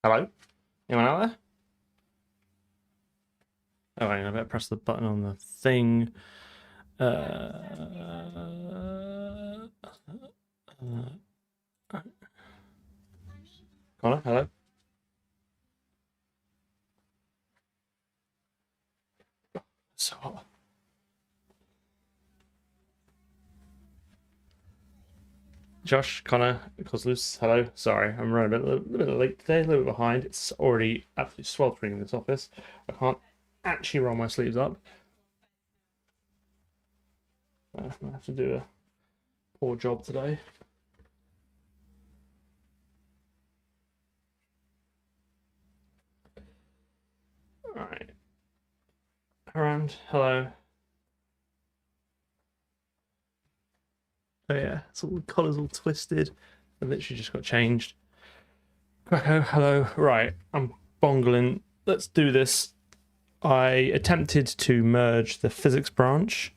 Hello? Anyone out there? Oh, hang on, I better press the button on the thing. Connor, hello? So hot. Josh, Connor, Cosluce, hello. Sorry, I'm running a little bit late today, a little bit behind. It's already absolutely sweltering in this office. I can't actually roll my sleeves up. I have to do a poor job today. Alright. Around, hello. Oh yeah, it's all the colours all twisted. I literally just got changed. Greco, hello. Right, I'm bongling. Let's do this. I attempted to merge the physics branch.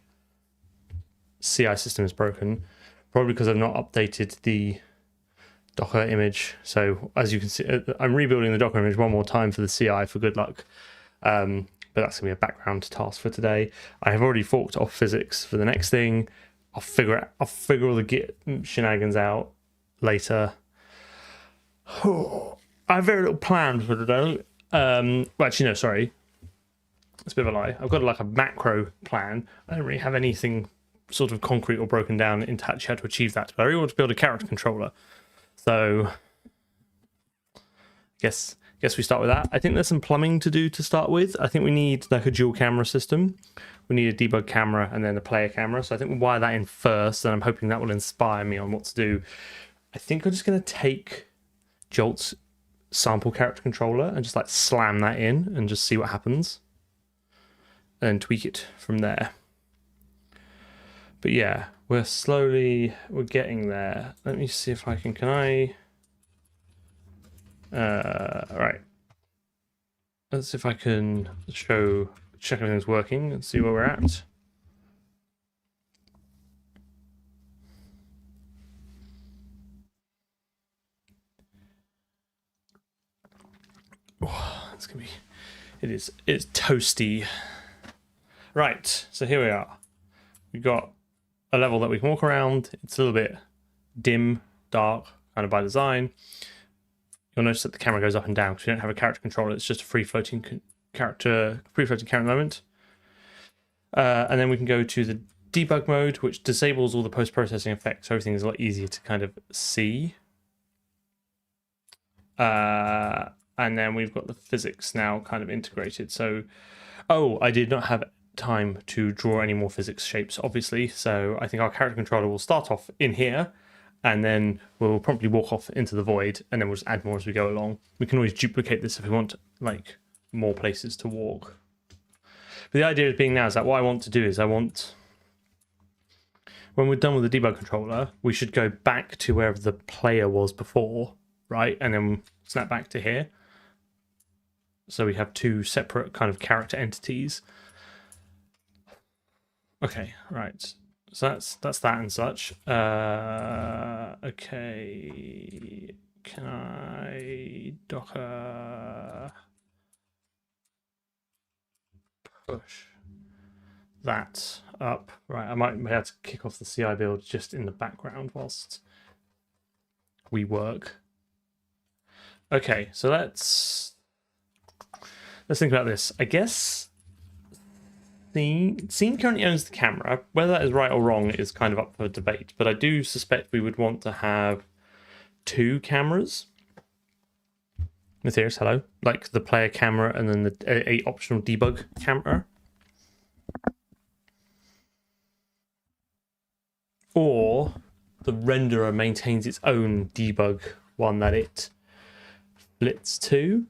CI system is broken, probably because I've not updated the Docker image. So as you can see, I'm rebuilding the Docker image one more time for the CI for good luck. But that's gonna be a background task for today. I have already forked off physics for the next thing. I'll figure all the Git shenanigans out later. I have very little planned for today. Well, actually, no, sorry. It's a bit of a lie. I've got like a macro plan. I don't really have anything sort of concrete or broken down into actually how to achieve that. But I really want to build a character controller. So, guess we start with that. I think there's some plumbing to do to start with. I think we need like a dual camera system. We need a debug camera and then a player camera. So I think we'll wire that in first, and I'm hoping that will inspire me on what to do. I think I'm just going to take Jolt's sample character controller and just like slam that in and just see what happens. And then tweak it from there. But yeah, we're getting there. Let me see if I can right. Let's see if I can check everything's working and see where we're at. Oh, it's gonna be, it's toasty. Right, so here we are. We've got a level that we can walk around. It's a little bit dim, dark, kind of by design. You'll notice that the camera goes up and down because we don't have a character controller. It's just a free floating character at the moment. And then we can go to the debug mode, which disables all the post-processing effects, so everything is a lot easier to kind of see. And then we've got the physics now kind of integrated. So, oh, I did not have time to draw any more physics shapes, obviously. So I think our character controller will start off in here, and then we'll promptly walk off into the void, and then we'll just add more as we go along. We can always duplicate this if we want, like, more places to walk. But the idea being now is that what I want to do is when we're done with the debug controller, we should go back to wherever the player was before, right? And then snap back to here. So we have two separate kind of character entities. Okay, right. So that's that and such. Okay. Can I Docker push that up? Right, I might have to kick off the CI build just in the background whilst we work. Okay, so let's think about this. I guess Scene currently owns the camera. Whether that is right or wrong is kind of up for debate, but I do suspect we would want to have two cameras. Matthias, hello. Like the player camera and then a optional debug camera. Or the renderer maintains its own debug one that it splits to.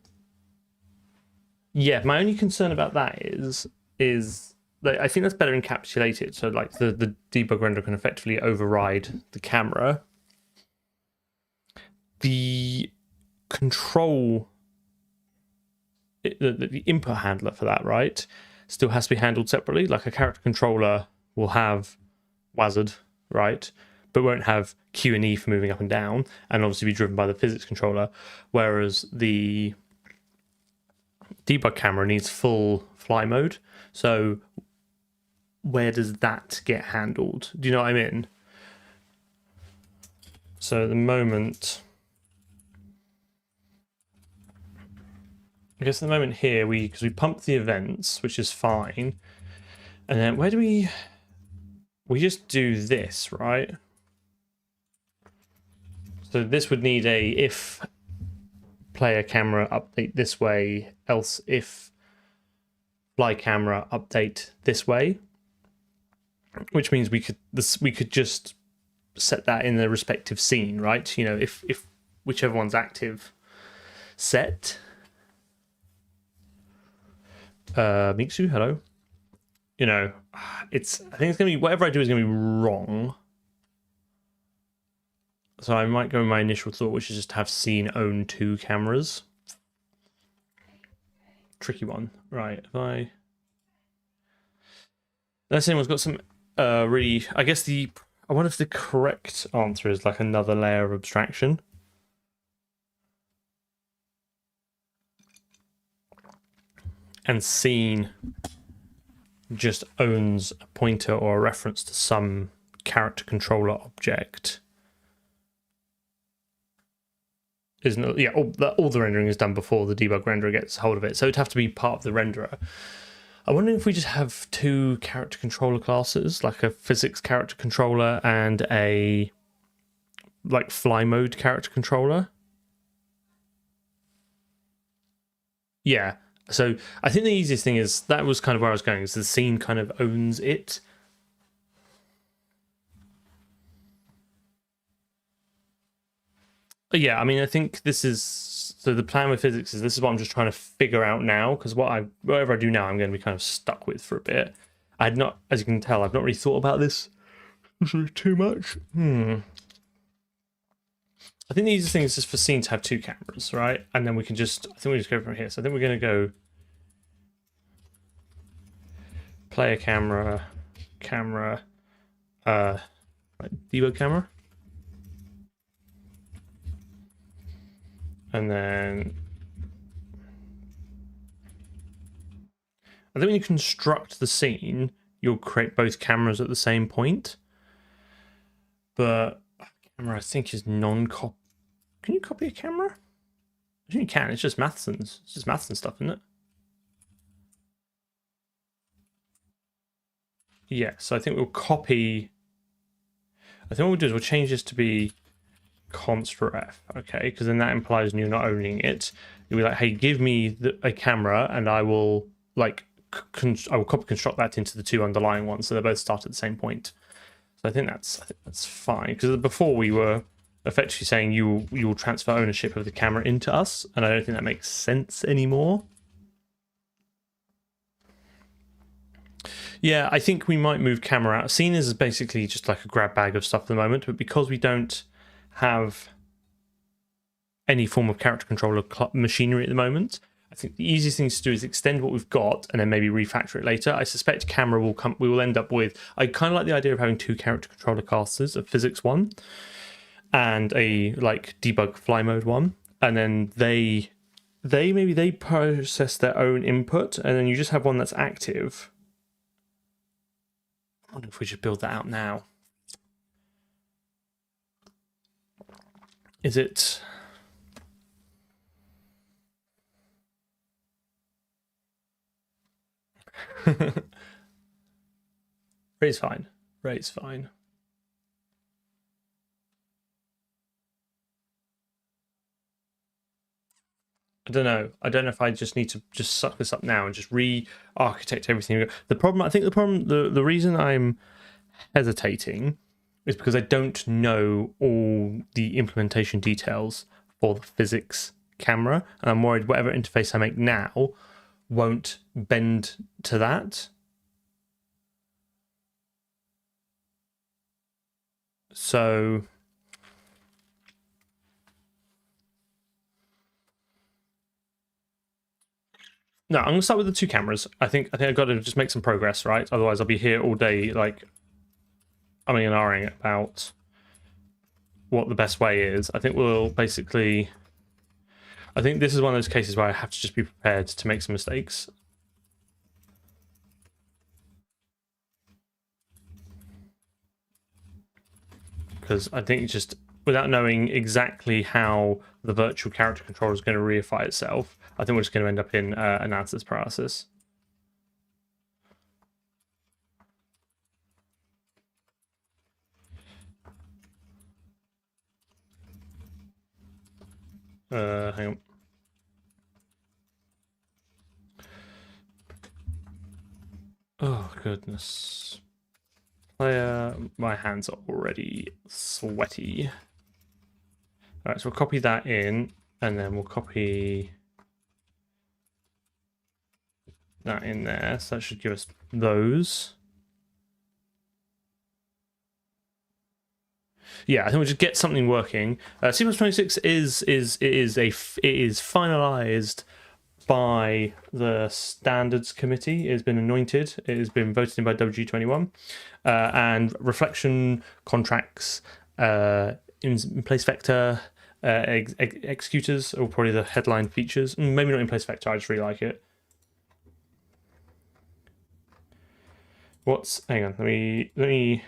Yeah, my only concern about that is I think that's better encapsulated. So like the debug renderer can effectively override the camera. The control, the input handler for that, right, still has to be handled separately. Like a character controller will have WASD, right? but won't have Q and E for moving up and down, and obviously be driven by the physics controller, whereas the debug camera needs full fly mode. So where does that get handled? Do you know what I mean? So at the moment, I guess at the moment here, because we pumped the events, which is fine. And then where do we just do this, right? So this would need a if player camera update this way, else if fly camera update this way, which means we could just set that in the respective scene, right? You know, if whichever one's active set. Mixu, hello. You know, I think it's gonna be, whatever I do is gonna be wrong. So I might go with my initial thought, which is just to have scene own 2 cameras. Tricky one. Right, unless anyone's got some really, I wonder if the correct answer is like another layer of abstraction. And scene just owns a pointer or a reference to some character controller object. Isn't it? Yeah, all the rendering is done before the debug renderer gets hold of it, so it'd have to be part of the renderer. I'm wondering if we just have 2 character controller classes, like a physics character controller and a like fly mode character controller. Yeah. So I think the easiest thing is, that was kind of where I was going, is the scene kind of owns it. But yeah, I mean, I think this is, so the plan with physics is, this is what I'm just trying to figure out now, because whatever I do now, I'm going to be kind of stuck with for a bit. I'd not, as you can tell, I've not really thought about this too much. I think the easiest thing is just for scene to have 2 cameras, right? And then we can just, I think we just go from here. So I think we're going to go player camera, debug camera. And then I think when you construct the scene, you'll create both cameras at the same point. But camera, I think, is non-cop. Can you copy a camera? I think you can. It's just maths and stuff, isn't it? Yeah. So I think we'll copy. I think what we'll do is we'll change this to be const for f. Okay, because then that implies you're not owning it. You'll be like, hey, give me a camera, and I will like I will copy construct that into the 2 underlying ones, so they both start at the same point. So I think that's fine, because before we were effectively saying you will transfer ownership of the camera into us, and I don't think that makes sense anymore. Yeah, I think we might move camera out. Scene is basically just like a grab bag of stuff at the moment, but because we don't have any form of character controller machinery at the moment, I think the easiest thing to do is extend what we've got and then maybe refactor it later. I suspect camera we will end up with, I kind of like the idea of having 2 character controller classes, a physics one and a like debug fly mode one, and then they process their own input, and then you just have one that's active. I wonder if we should build that out now. Is it? Rate's fine. Rate's fine. I don't know. I don't know if I just need to just suck this up now and just re-architect everything. The reason I'm hesitating is because I don't know all the implementation details for the physics camera, and I'm worried whatever interface I make now won't bend to that. So no, I'm gonna start with the 2 cameras. I think I've got to just make some progress, right? Otherwise I'll be here all day like umming and ahhing about what the best way is. I think we'll basically... I think this is one of those cases where I have to just be prepared to make some mistakes. Because I think just without knowing exactly how the virtual character controller is going to reify itself, I think we're just going to end up in analysis paralysis. Hang on. Oh, goodness. My hands are already sweaty. All right, so we'll copy that in, and then we'll copy that in there. So that should give us those. Yeah, I think we'll just get something working. C++26 is finalized by the standards committee. It has been anointed. It has been voted in by WG21, and reflection contracts, in place vector, executors are probably the headline features. Maybe not in place vector. I just really like it. Hang on. Let me.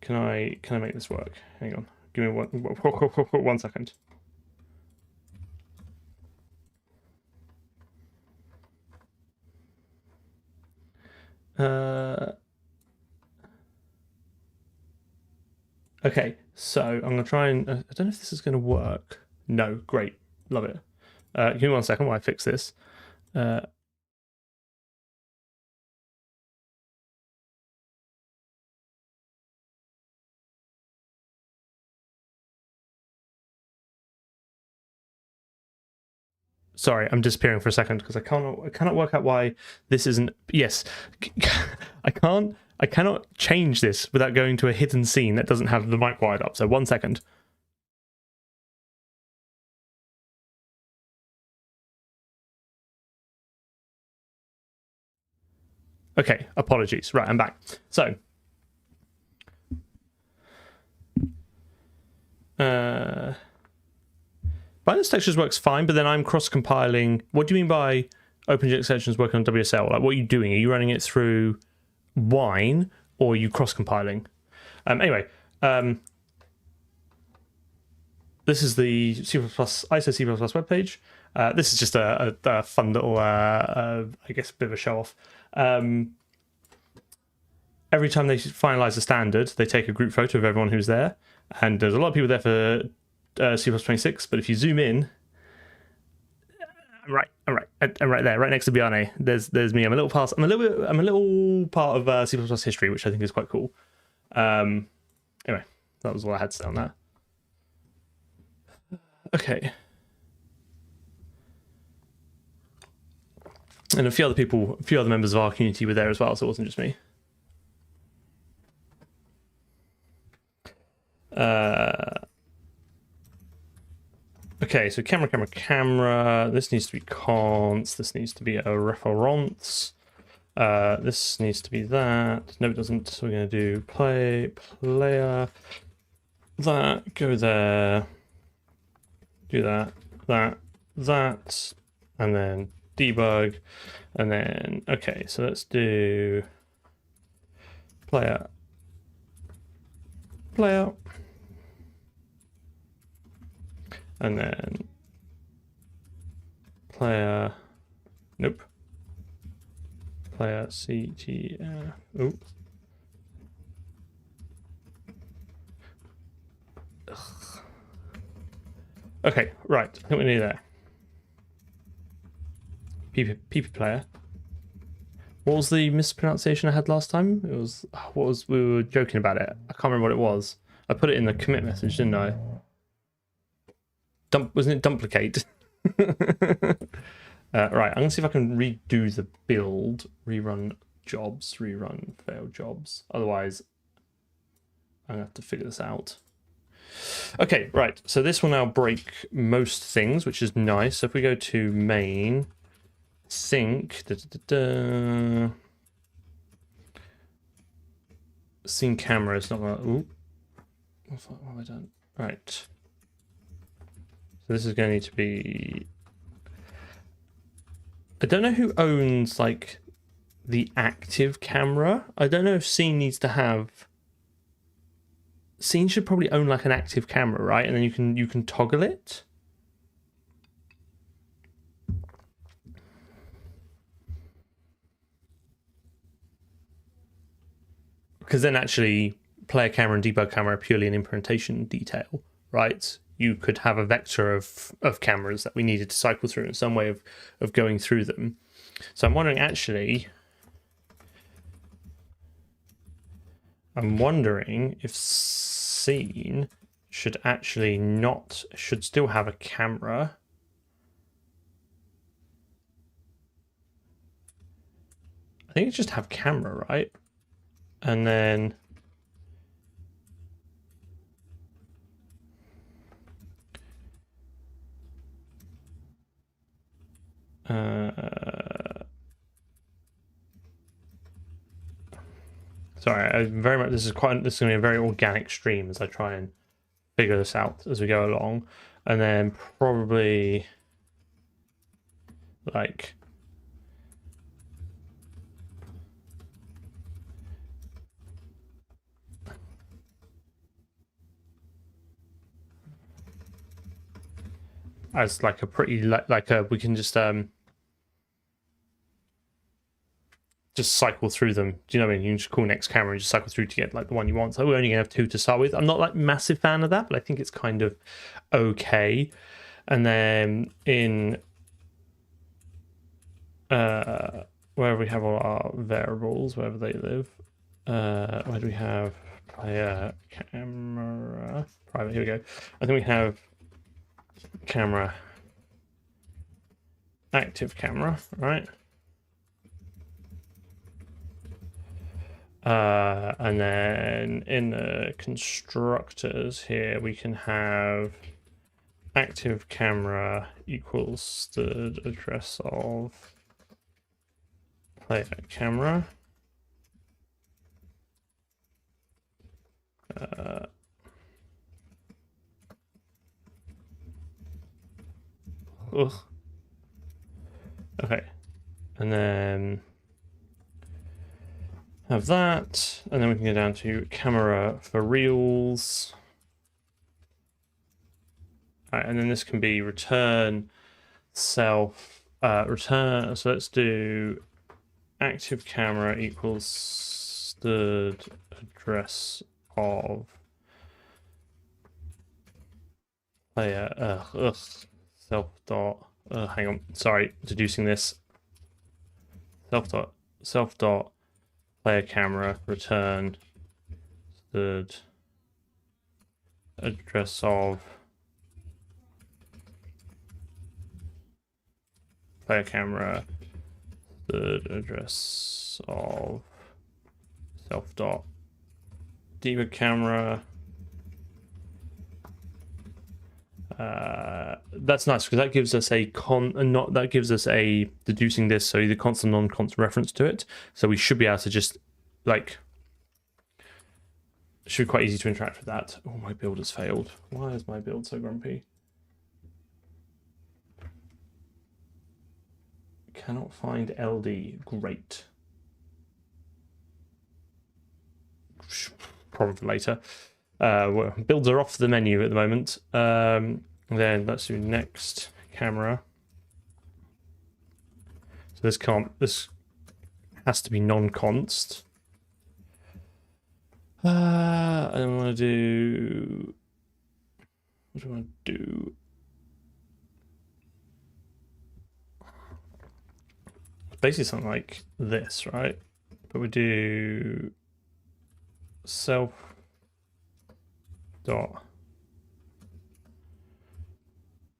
Can I make this work? Hang on. Give me 1 second. Okay, so I'm gonna try and I don't know if this is gonna work. No, great, love it. Give me 1 second while I fix this. Sorry, I'm disappearing for a second because I cannot work out why this isn't. Yes, I cannot change this without going to a hidden scene that doesn't have the mic wired up. So 1 second. Okay, apologies. Right, I'm back. So, Binance textures works fine, but then I'm cross-compiling. What do you mean by OpenGL extensions working on WSL? Like, what are you doing? Are you running it through Wine, or are you cross-compiling? Anyway, this is the ISO C++ webpage. This is just a fun little, I guess, a bit of a show-off. Every time they finalize a standard, they take a group photo of everyone who's there, and there's a lot of people there for C++26. But if you zoom in, I'm right there, right next to Bjarne. There's me. I'm a little part of C++ history, which I think is quite cool. Anyway, that was all I had to say on that. Okay. And a few other members of our community were there as well, so it wasn't just me. Okay, so camera. This needs to be const. This needs to be a reference. This needs to be that. No, it doesn't. So we're going to do player. That, go there. Do that, and then debug, and then, okay, so let's do player, and then player, nope, player CTF, oh. Okay, right, I think we need that. PP player. What was the mispronunciation I had last time? It was, we were joking about it. I can't remember what it was. I put it in the commit message, didn't I? Wasn't it duplicate? Right, I'm gonna see if I can redo the build, rerun jobs, rerun failed jobs. Otherwise, I'm gonna have to figure this out. Okay, right, so this will now break most things, which is nice. So if we go to main, sync, scene camera is not gonna, what have I done? Right. So this is going to need to be. I don't know who owns like the active camera. I don't know if Scene needs to have. Scene should probably own like an active camera, right? And then you can toggle it. Because then actually player camera and debug camera are purely an implementation detail, right? You could have a vector of cameras that we needed to cycle through in some way of going through them. So I'm wondering actually, if Scene should actually should still have a camera. I think it's just have camera, right? And then sorry, this is going to be a very organic stream as I try and figure this out as we go along, and then probably like as like a pretty like a we can just cycle through them. Do you know what I mean? You can just call next camera and just cycle through to get like the one you want. So we're only gonna have 2 to start with. I'm not like massive fan of that, but I think it's kind of okay. And then in wherever we have all our variables, wherever they live, where do we have player camera private? Here we go. I think we have camera active camera, right? And then in the constructors here, we can have active camera equals the address of player camera. Okay, and then have that, and then we can go down to camera for reals. All right, and then this can be return self return. So let's do active camera equals the address of player self dot hang on, sorry, deducing this self dot player camera return the address of player camera, the address of self dot debug camera. That's nice because that gives us a deducing this, so either constant or non-constant reference to it. So we should be able to just like it should be quite easy to interact with that. Oh, my build has failed. Why is my build so grumpy? Cannot find LD. Great. Probably later. Well, builds are off the menu at the moment. Then let's do next camera. So this has to be non-const. And then we want to do. What do we want to do? Basically something like this, right? But we do self dot.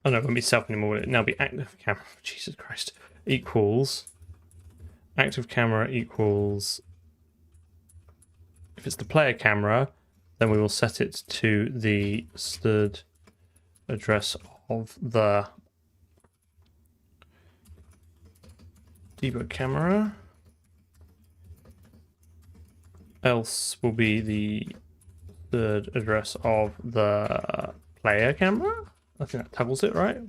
Oh no, it won't be self anymore. It'll now be active camera. Jesus Christ. Equals active camera equals. If it's the player camera, then we will set it to the std address of the debug camera. Else will be the the address of the player camera. I think that toggles it, right?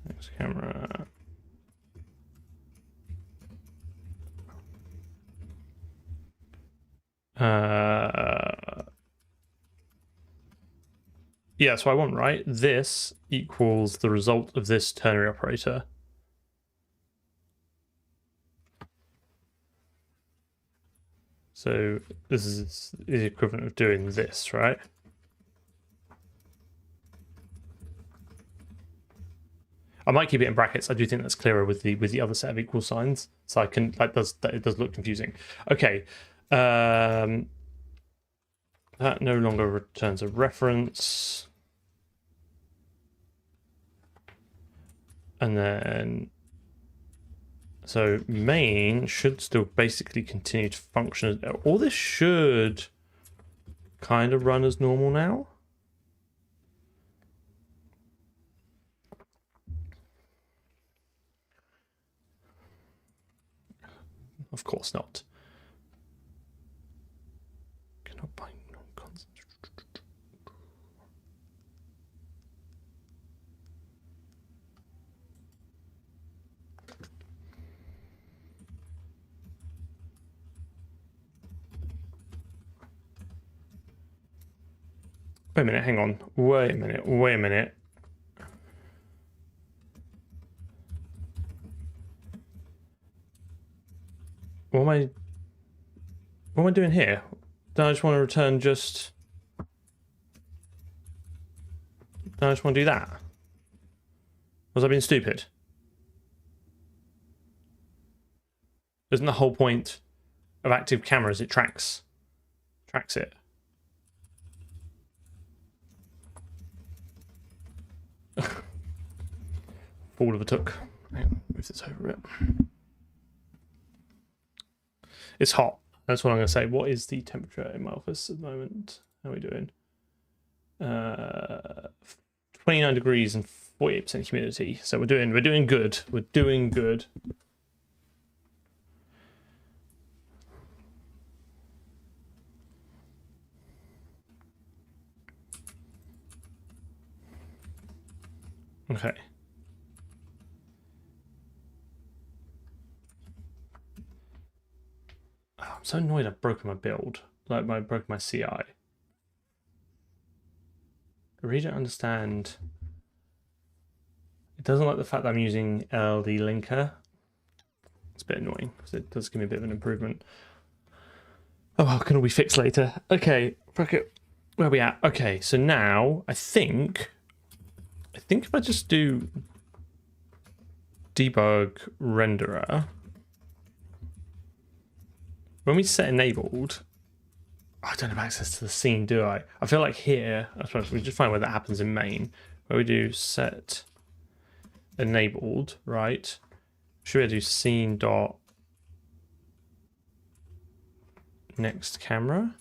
Next camera. Yeah, so I want, right? This equals the result of this ternary operator. So this is the equivalent of doing this, right? I might keep it in brackets. I do think that's clearer with the other set of equal signs. So I can it does look confusing. Okay. That no longer returns a reference. And then so main should still basically continue to function. All this should kind of run as normal now. Of course not. Cannot bind non-constant. Wait a minute, hang on. Wait a minute. What am I doing here? Don't I just want to return just... Don't I just want to do that? Was I being stupid? Isn't the whole point of active cameras it tracks it? Fool of a took. Hang on, move this over a bit. It's hot. That's what I'm going to say. What is the temperature in my office at the moment? How are we doing? 29 degrees and 48% humidity. So we're doing good. We're doing good. Okay. Oh, I'm so annoyed I've broken my build. Like I broke my CI. I really don't understand. It doesn't like the fact that I'm using LD linker. It's a bit annoying because it does give me a bit of an improvement. Oh, well, can all be fixed later. Okay, fuck it. Where are we at? Okay, so now I think if I just do debug renderer, when we set enabled, I don't have access to the scene, do I? I feel like here, I suppose we just find where that happens in main, where we do set enabled, right? Should we do scene dot next camera?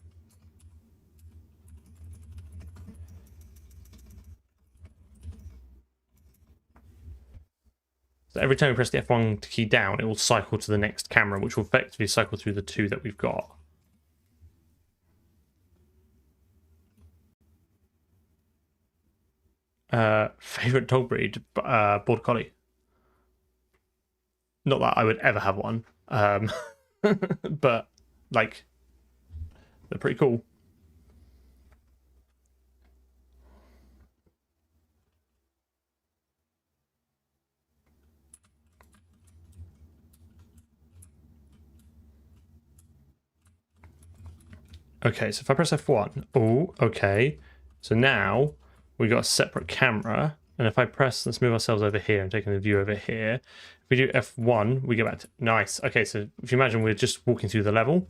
So every time we press the F1 key down, it will cycle to the next camera, which will effectively cycle through the two that we've got. Favorite dog breed? Border Collie. Not that I would ever have one, but like they're pretty cool. Okay, so if I press F1, oh, okay. So now we got a separate camera, and if I press, let's move ourselves over here. I'm taking the view over here. If we do F1, we get back to, nice. Okay, so if you imagine we're just walking through the level,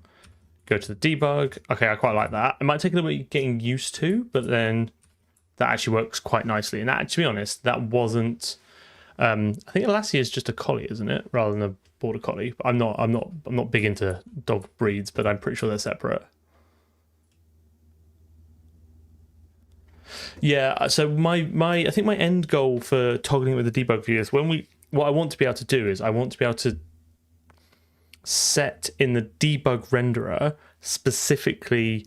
go to the debug. Okay, I quite like that. It might take a little bit getting used to, but then that actually works quite nicely. And that, to be honest, that wasn't, I think a Lassie is just a collie, isn't it? Rather than a border collie. I'm not big into dog breeds, but I'm pretty sure they're separate. Yeah, so my I think my end goal for toggling with the debug view is what I want to be able to do is I want to be able to set in the debug renderer specifically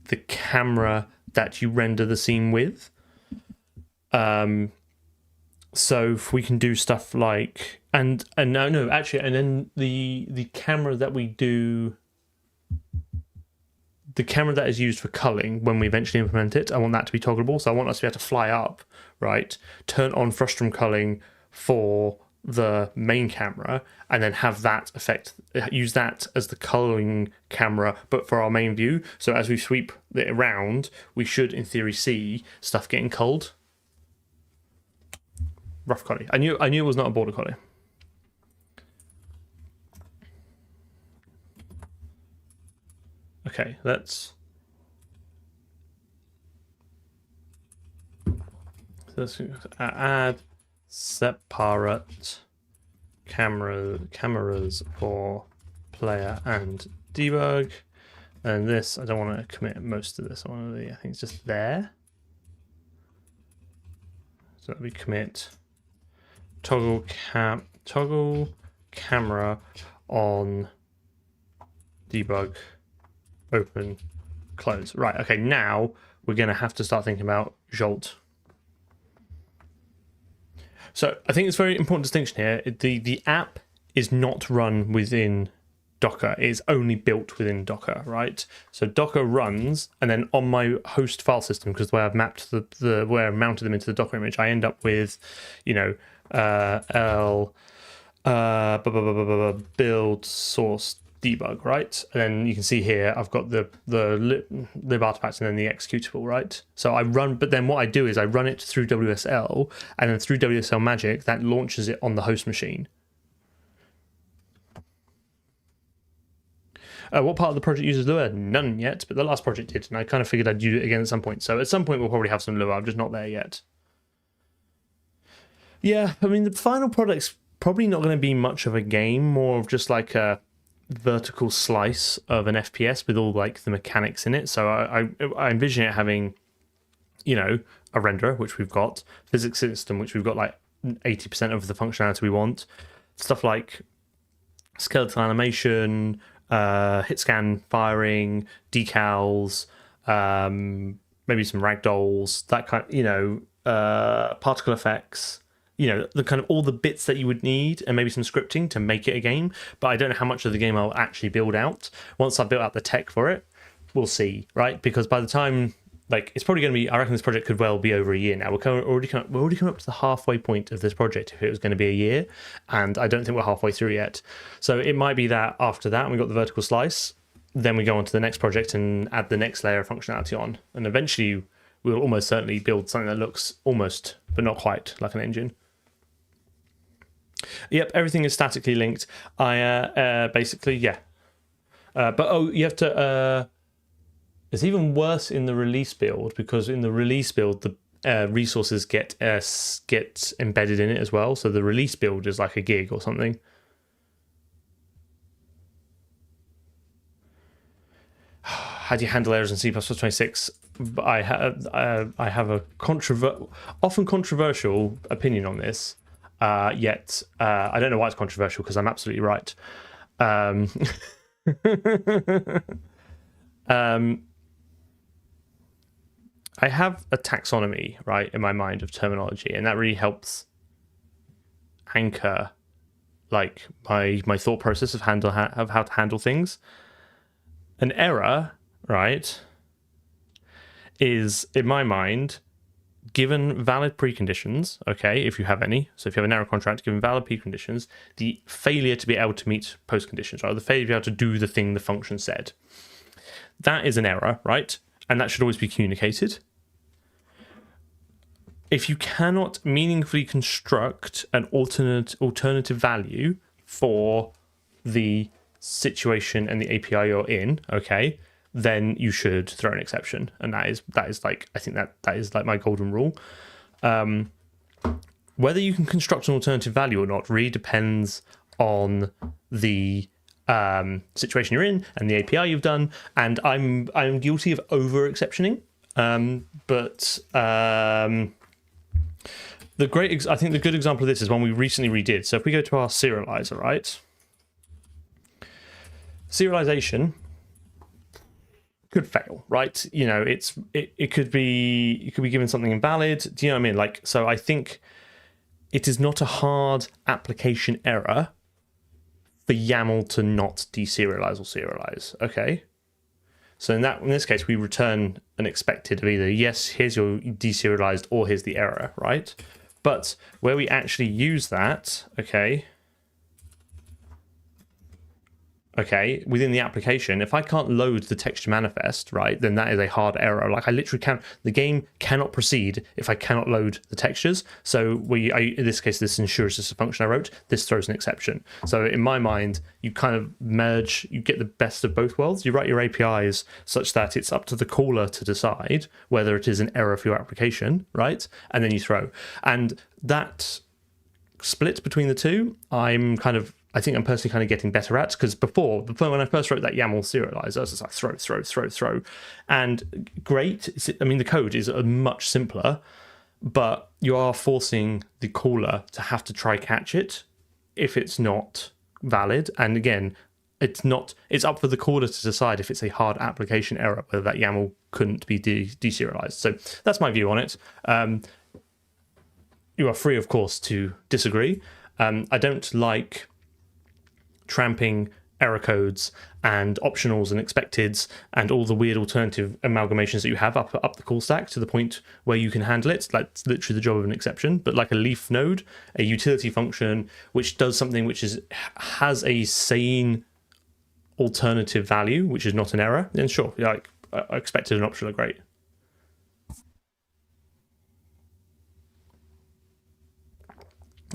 the camera that you render the scene with. So if we can do stuff like and no actually, and then the camera that we do, the camera that is used for culling when we eventually implement it, I want that to be toggleable. So I want us to be able to fly up, right, turn on frustum culling for the main camera, and then have that use that as the culling camera, but for our main view. So as we sweep it around, we should, in theory, see stuff getting culled. Rough collie. I knew it was not a border collie. Okay, let's add separate cameras for player and debug. And this, I don't want to commit most of this. I think it's just there. So we commit toggle camera on debug open close. Right, okay, now we're going to have to start thinking about Jolt. So I think it's a very important distinction here. The app is not run within Docker. It is only built within Docker, right? So Docker runs, and then on my host file system, because the way I've mapped the way I've mounted them into the Docker image, I end up with, you know, build source debug, right? And then you can see here I've got the lib artifacts and then the executable, right? So I run, but then what I do is I run it through WSL, and then through WSL Magic that launches it on the host machine. What part of the project uses Lua? None yet, but the last project did, and I kind of figured I'd use it again at some point. So at some point we'll probably have some Lua. I'm just not there yet. Yeah, I mean, the final product's probably not going to be much of a game, more of just like a vertical slice of an FPS with all like the mechanics in it. So I envision it having, you know, a renderer, which we've got, physics system, which we've got like 80% of the functionality we want, stuff like skeletal animation, hit scan firing, decals, maybe some ragdolls, that kind of, you know, particle effects, you know, the kind of all the bits that you would need, and maybe some scripting to make it a game. But I don't know how much of the game I'll actually build out. Once I've built out the tech for it, we'll see, right? Because by the time, like, it's probably going to be, I reckon this project could well be over a year now. We're already come up to the halfway point of this project if it was going to be a year, and I don't think we're halfway through yet. So it might be that after that, we've got the vertical slice, then we go on to the next project and add the next layer of functionality on, and eventually we'll almost certainly build something that looks almost, but not quite, like an engine. Yep, everything is statically linked. I basically, yeah. But oh, you have to. It's even worse in the release build, because in the release build the resources get embedded in it as well. So the release build is like a gig or something. How do you handle errors in C++26? I have a often controversial opinion on this. Yet I don't know why it's controversial, because I'm absolutely right. I have a taxonomy, right, in my mind of terminology, and that really helps anchor like my thought process of how to handle things. An error, right, is, in my mind, given valid preconditions, okay, if you have any, so if you have a narrow contract, given valid preconditions, the failure to be able to meet post conditions, right, or the failure to be able to do the thing the function said, that is an error, right? And that should always be communicated. If you cannot meaningfully construct an alternative value for the situation and the API you're in, okay, then you should throw an exception, and that is like, I think that is like my golden rule. Whether you can construct an alternative value or not really depends on the situation you're in and the API you've done. And I'm guilty of over exceptioning. I think the good example of this is one we recently redid. So if we go to our serializer, right? Serialization could fail, right? You know, it could be given something invalid. Do you know what I mean? Like, so I think it is not a hard application error for YAML to not deserialize or serialize. Okay. So in this case, we return an expected of either yes, here's your deserialized, or here's the error, right? But where we actually use that, okay, within the application, if I can't load the texture manifest, right, then that is a hard error. Like I literally can't, the game cannot proceed if I cannot load the textures. So in this case, this ensures this is a function I wrote, this throws an exception. So in my mind, you kind of merge, you get the best of both worlds. You write your APIs such that it's up to the caller to decide whether it is an error for your application, right? And then you throw. And that split between the two, I think I'm personally kind of getting better at, because before when I first wrote that YAML serializer, I was just like throw. And great. I mean, the code is much simpler, but you are forcing the caller to have to try catch it if it's not valid. And again, it's up for the caller to decide if it's a hard application error, whether that YAML couldn't be deserialized. So that's my view on it. You are free, of course, to disagree. I don't like tramping error codes and optionals and expecteds and all the weird alternative amalgamations that you have up the call stack to the point where you can handle it. That's literally the job of an exception. But like a leaf node, a utility function which does something which has a sane alternative value, which is not an error, then sure, like expected and optional are great.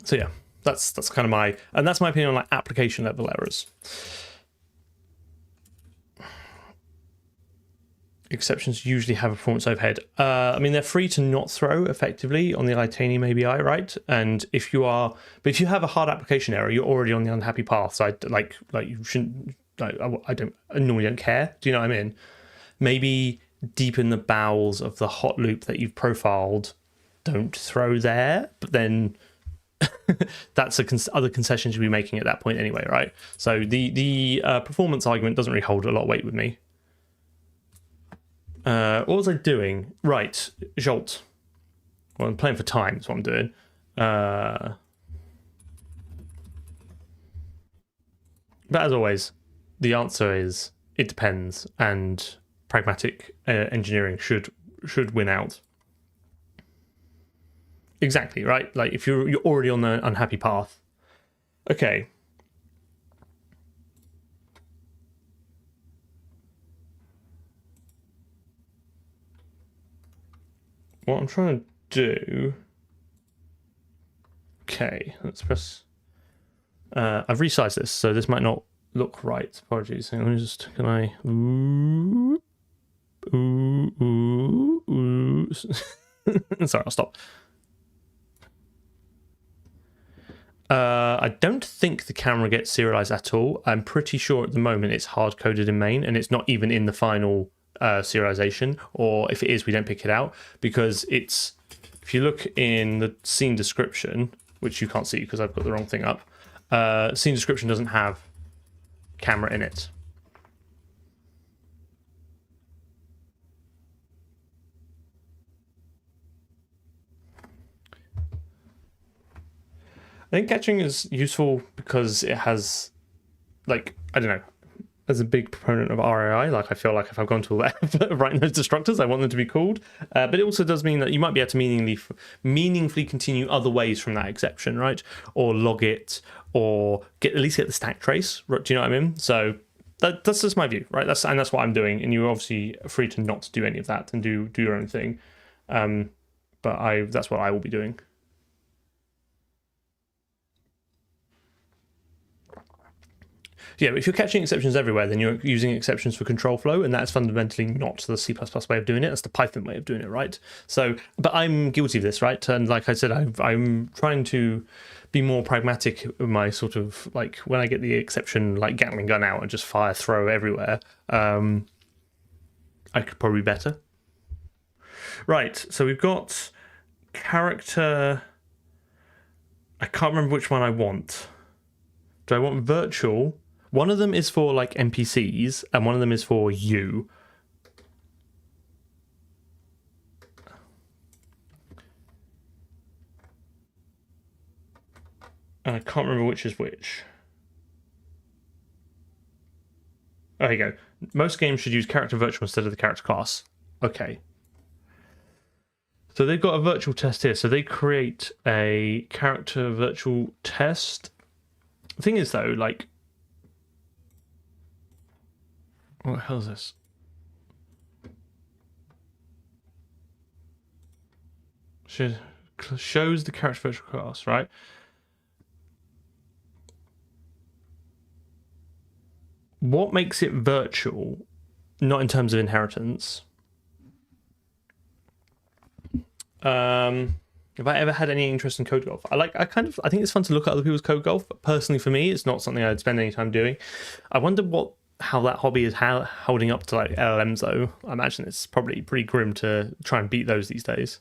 So yeah, that's kind of my opinion on like application level errors. Exceptions usually have a performance overhead. I mean, they're free to not throw effectively on the Itanium ABI, right? And if you have a hard application error, you're already on the unhappy path. So you shouldn't. I normally don't care. Do you know what I mean? Maybe deep in the bowels of the hot loop that you've profiled, don't throw there. But then that's other concessions you'll be making at that point anyway, right? So the performance argument doesn't really hold a lot of weight with me. What was I doing? Right, Jolt. Well, I'm playing for time, that's what I'm doing. But as always, the answer is it depends, and pragmatic engineering should win out. Exactly, right? Like if you're already on the unhappy path. Okay. What I'm trying to do. Okay, let's press. I've resized this, so this might not look right. Apologies. Let me just. Can I? Ooh. Sorry, I'll stop. I don't think the camera gets serialized at all. I'm pretty sure at the moment it's hard coded in main, and it's not even in the final serialization. Or if it is, we don't pick it out because it's. If you look in the scene description, which you can't see because I've got the wrong thing up, scene description doesn't have camera in it. I think catching is useful because it has, like, I don't know, as a big proponent of RAI, like I feel like if I've gone to all that effort of writing those destructors, I want them to be called. But it also does mean that you might be able to meaningfully continue other ways from that exception, right? Or log it, or at least get the stack trace. Do you know what I mean? So that's just my view, right? That's what I'm doing, and you're obviously free to not do any of that and do your own thing. But that's what I will be doing. Yeah, if you're catching exceptions everywhere, then you're using exceptions for control flow, and that's fundamentally not the C++ way of doing it. That's the Python way of doing it, right? So, but I'm guilty of this, right? And like I said, I'm trying to be more pragmatic with my sort of, like, when I get the exception, like Gatling gun out and just fire throw everywhere, I could probably be better. Right, so we've got character. I can't remember which one I want. Do I want virtual? One of them is for like NPCs, and one of them is for you. And I can't remember which is which. There you go. Most games should use character virtual instead of the character class. Okay. So they've got a virtual test here. So they create a character virtual test. The thing is, though, like, what the hell is this? Shows the character virtual class, right? What makes it virtual? Not in terms of inheritance. Have I ever had any interest in code golf? I think it's fun to look at other people's code golf, but personally for me, it's not something I'd spend any time doing. I wonder how that hobby is holding up to like LLMs though. I imagine it's probably pretty grim to try and beat those these days.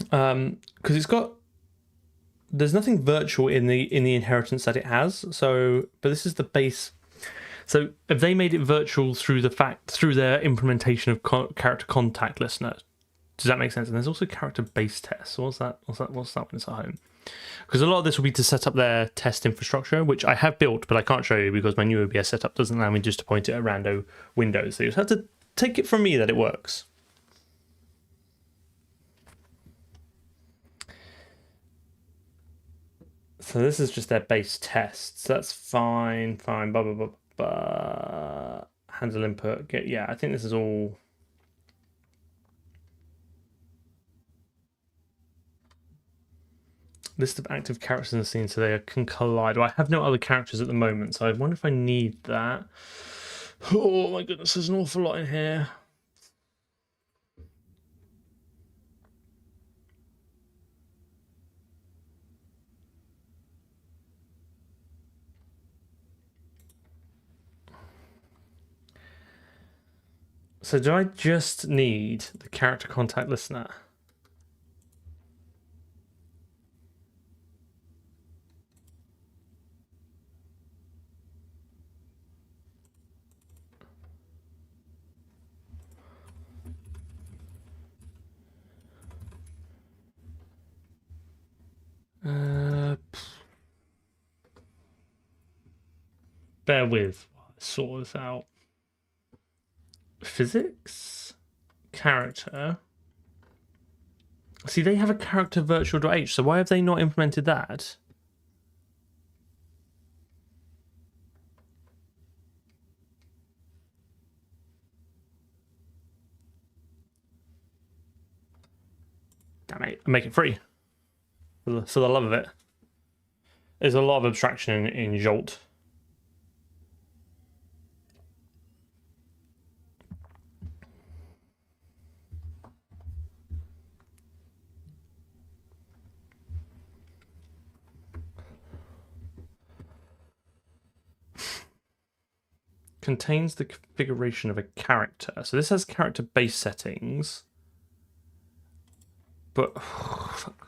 Because there's nothing virtual in the inheritance that it has. So, but this is the base. So, have they made it virtual through their implementation of character contact listener? Does that make sense? And there's also character base tests. What's that when it's at home? Because a lot of this will be to set up their test infrastructure, which I have built, but I can't show you because my new OBS setup doesn't allow me just to point it at rando windows. So you have to take it from me that it works. So this is just their base tests. That's fine. Blah, blah, blah, blah. Handle input. I think this is all. List of active characters in the scene so they can collide. Well, I have no other characters at the moment, so I wonder if I need that. Oh my goodness, there's an awful lot in here. So do I just need the character contact listener? Bear with. Sort this out. Physics? Character? See, they have a character virtual.h, so why have they not implemented that? Damn it, make it free. For the love of it. There's a lot of abstraction in Jolt. Contains the configuration of a character. So this has character base settings. But,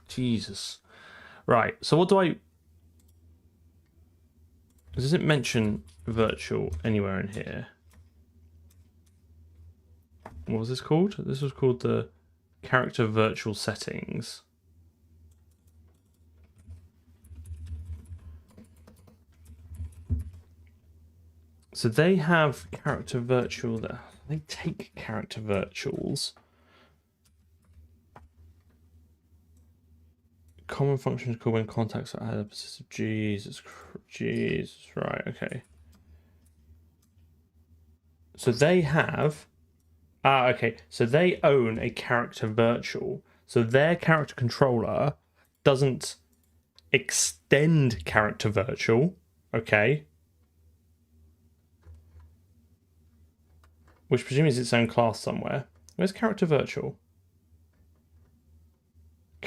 Jesus. Right, so what do I... Does it mention virtual anywhere in here? What was this called? This was called the character virtual settings. So they have character virtual there. They take character virtuals. Common functions called when contacts are added. Jesus, right, okay. So they have, okay. So they own a character virtual. So their character controller doesn't extend character virtual, okay? Which presumably is its own class somewhere. Where's character virtual?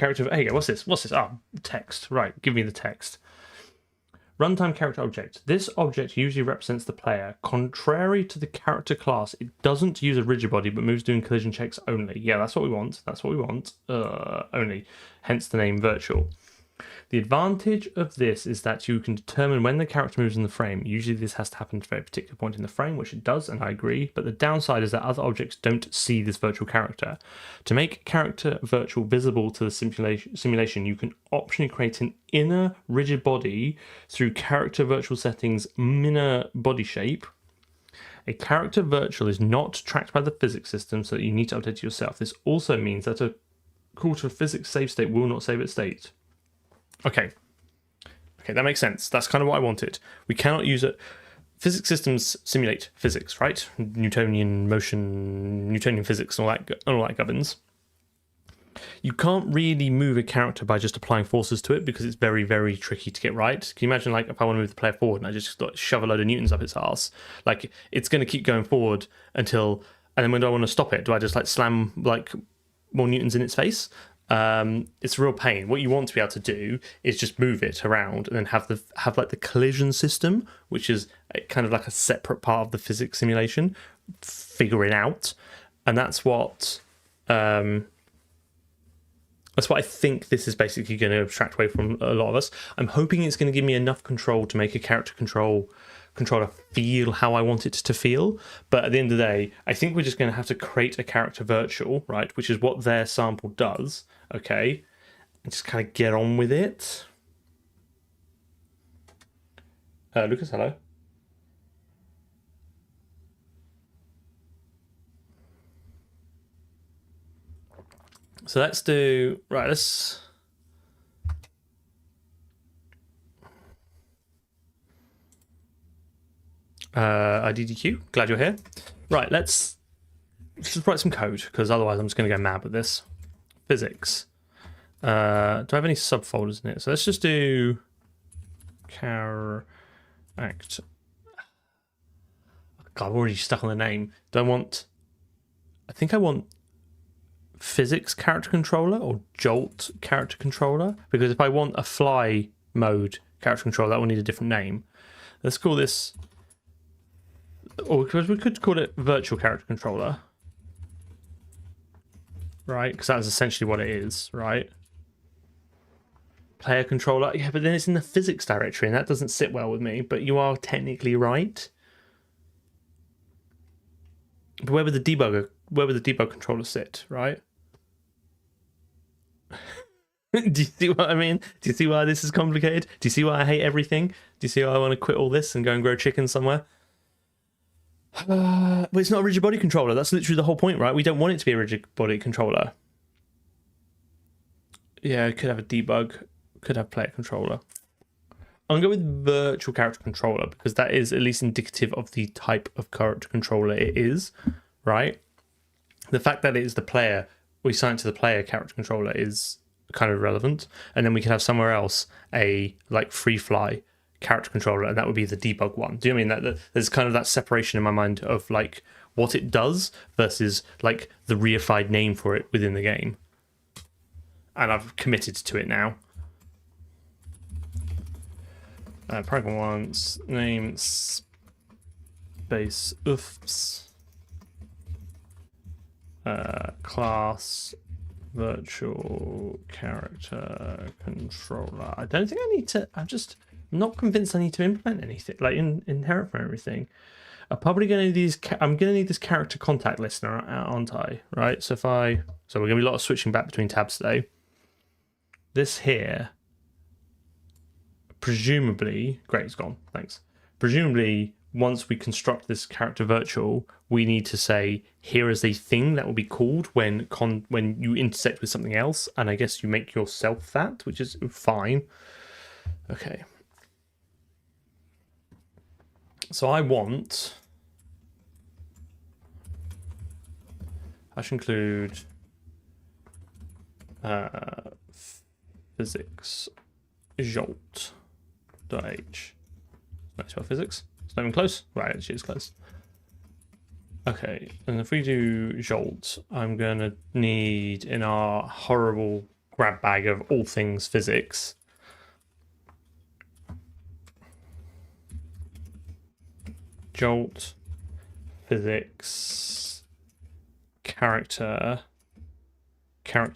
character. Hey, what's this? What's this? Oh, text. Right, give me the text. Runtime character object. This object usually represents the player. Contrary to the character class, it doesn't use a rigid body, but moves doing collision checks only. Yeah, that's what we want. That's what we want. Only. Hence the name virtual. The advantage of this is that you can determine when the character moves in the frame. Usually this has to happen at a very particular point in the frame, which it does, and I agree, but the downside is that other objects don't see this virtual character. To make character virtual visible to the simulation, you can optionally create an inner rigid body through character virtual settings inner body shape. A character virtual is not tracked by the physics system, so you need to update it yourself. This also means that a call to a physics save state will not save its state. Okay, that makes sense. That's kind of what I wanted. We cannot use it. Physics systems simulate physics, right? Newtonian motion, Newtonian physics, and all that governs. You can't really move a character by just applying forces to it because it's very, very tricky to get right. Can you imagine, like, if I want to move the player forward and I just shove a load of newtons up its arse? Like, it's going to keep going forward until, and then when do I want to stop it? Do I just like slam like more newtons in its face? It's a real pain. What you want to be able to do is just move it around and then have like the collision system, which is kind of like a separate part of the physics simulation, figure it out, and that's what I think this is basically going to abstract away from a lot of us. I'm hoping it's going to give me enough control to make a character controller feel how I want it to feel. But at the end of the day, I think we're just going to have to create a character virtual, right? Which is what their sample does, okay? And just kind of get on with it. Lucas, hello. So let's do, right, let's... IDDQ, glad you're here. Right, let's just write some code, because otherwise I'm just going to go mad with this. Physics. Do I have any subfolders in it? So let's just do char act. God, I'm already stuck on the name. Do I want... I think I want physics character controller or jolt character controller, because if I want a fly mode character controller, that will need a different name. Let's call this... Or because we could call it virtual character controller, right? Because that is essentially what it is, right? Player controller, yeah, but then it's in the physics directory, and that doesn't sit well with me. But you are technically right. But where would the debug controller sit, right? Do you see what I mean? Do you see why this is complicated? Do you see why I hate everything? Do you see why I want to quit all this and go and grow chicken somewhere? But it's not a rigid body controller. That's literally the whole point, right? We don't want it to be a rigid body controller. Yeah, it could have a debug, could have player controller. I'm going to go with virtual character controller because that is at least indicative of the type of character controller it is, right? The fact that it is the player, we assign it to the player character controller is kind of relevant. And then we can have somewhere else a like free fly character controller, and that would be the debug one. Do you know what I mean? That there's kind of that separation in my mind of like what it does versus like the reified name for it within the game. And I've committed to it now. Program once name space oofs class virtual character controller. I don't think I need to. I'm not convinced I need to implement anything like inherit from everything. I'm probably going to need these. I'm going to need this character contact listener, aren't I? Right. So we're going to be a lot of switching back between tabs today. This here, presumably, great, it's gone. Thanks. Presumably, once we construct this character virtual, we need to say here is a thing that will be called when you intersect with something else, and I guess you make yourself that, which is fine. Okay. So I should include physics jolt.h. Nice spell physics. It's not even close. Right, actually it's close. Okay, and if we do jolt, I'm gonna need in our horrible grab bag of all things physics. Jolt, physics, character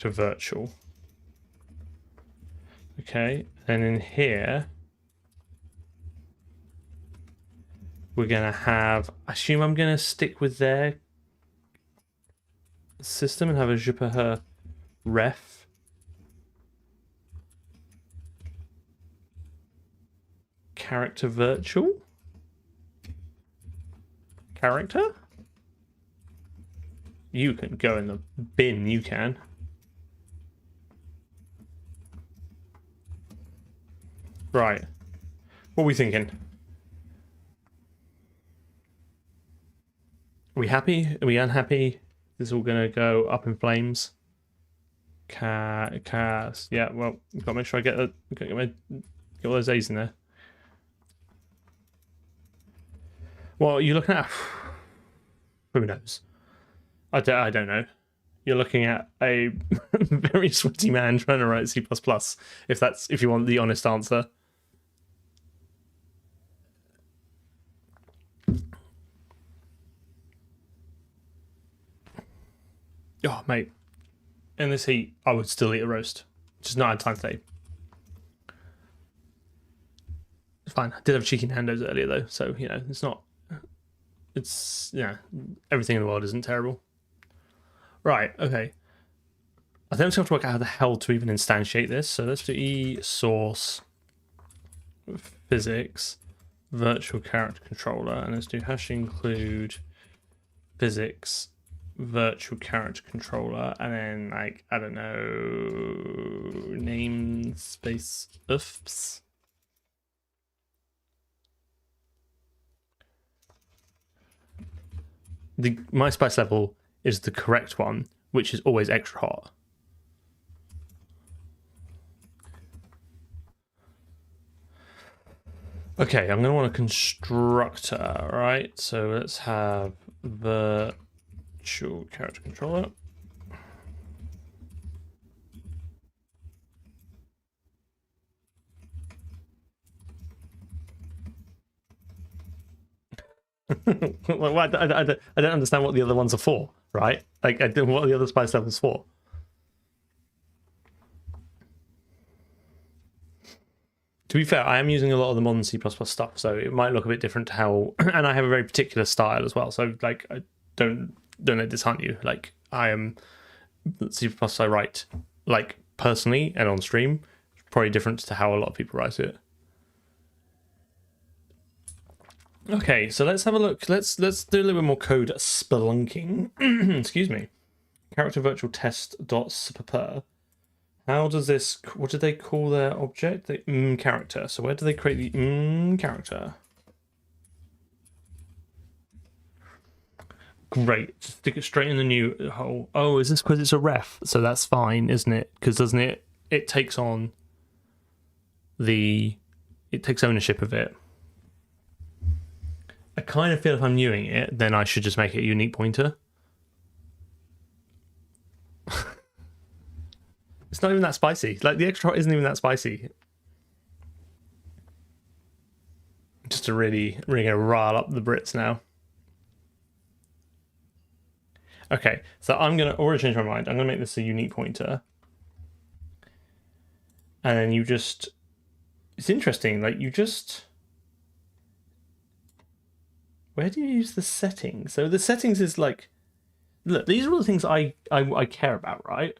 virtual. Okay, and in here we're gonna have, I assume I'm gonna stick with their system and have a je peux her ref. Character virtual? Character? You can go in the bin, you can. Right. What are we thinking? Are we happy? Are we unhappy? This is all gonna go up in flames. Cast. Yeah, well, gotta make sure I get all those A's in there. Well, you're looking at, who knows? I don't know. You're looking at a very sweaty man trying to write C++. If you want the honest answer. Oh, mate. In this heat, I would still eat a roast. Just not had time today. It's fine. I did have cheeky Nando's earlier, though, so, you know, it's not... It's, yeah, everything in the world isn't terrible. Right, okay. I think I'm just going to work out how the hell to even instantiate this. So let's do e source physics virtual character controller, and let's do hash include physics virtual character controller, and then, like, I don't know, namespace oops. My spice level is the correct one, which is always extra hot. Okay, I'm going to want a constructor, right? So let's have virtual character controller. Well, I don't understand what the other ones are for, right? Like, I don't know what the other spice levels for. To be fair, I am using a lot of the modern C++ stuff, so it might look a bit different to how, and I have a very particular style as well. So, like, I don't let it dishearten you. Like, I am C++ I write, like, personally and on stream, probably different to how a lot of people write it. Okay, so let's have a look. Let's do a little bit more code spelunking. Excuse me. Character virtual test.spper. How does this? What did they call their object? The character. So where do they create the character? Great. Just stick it straight in the new hole. Oh, is this because it's a ref? So that's fine, isn't it? Because doesn't it? It takes on the. It takes ownership of it. I kind of feel if I'm newing it, then I should just make it a unique pointer. It's not even that spicy. Like, the extra hot isn't even that spicy. Just to really gonna rile up the Brits now. Okay, so I'm gonna already change my mind. I'm gonna make this a unique pointer. And then you just, it's interesting, like you just, where do you use the settings? So the settings is like, look, these are all the things I care about, right?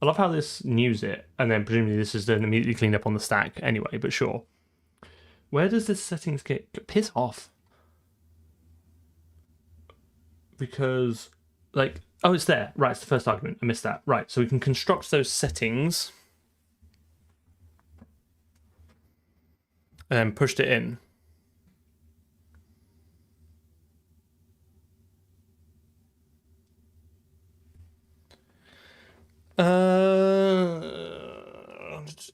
I love how this news it, and then presumably this is then immediately cleaned up on the stack anyway, but sure. Where does this settings get? Piss off. Because, like, oh, it's there. Right, it's the first argument. I missed that. Right, so we can construct those settings. And then pushed it in.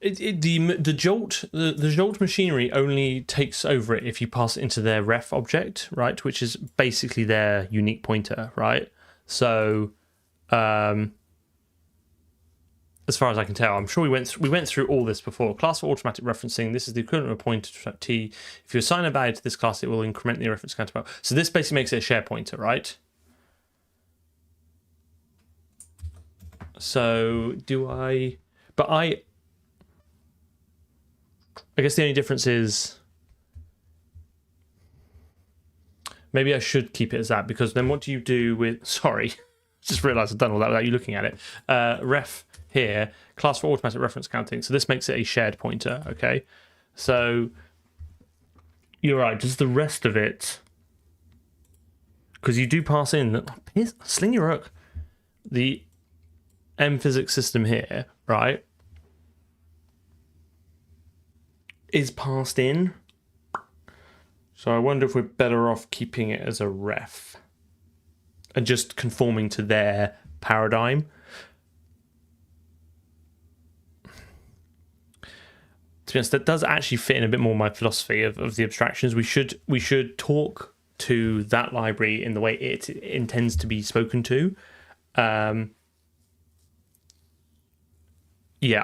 The jolt machinery only takes over it if you pass it into their ref object, right? Which is basically their unique pointer, right? So, as far as I can tell. I'm sure we went through all this before. Class for automatic referencing. This is the equivalent of a pointer to t. If you assign a value to this class, it will increment the reference counter. So this basically makes it a share pointer, right? So do I? But I guess the only difference is maybe I should keep it as that, because then what do you do with? Sorry, just realised I've done all that without you looking at it. Ref. Here, class for automatic reference counting. So this makes it a shared pointer, okay? So you're right, just the rest of it, because you do pass in, sling your hook, the M physics system here, right, is passed in. So I wonder if we're better off keeping it as a ref and just conforming to their paradigm. To be honest, that does actually fit in a bit more my philosophy of the abstractions. We should talk to that library in the way it intends to be spoken to. Yeah,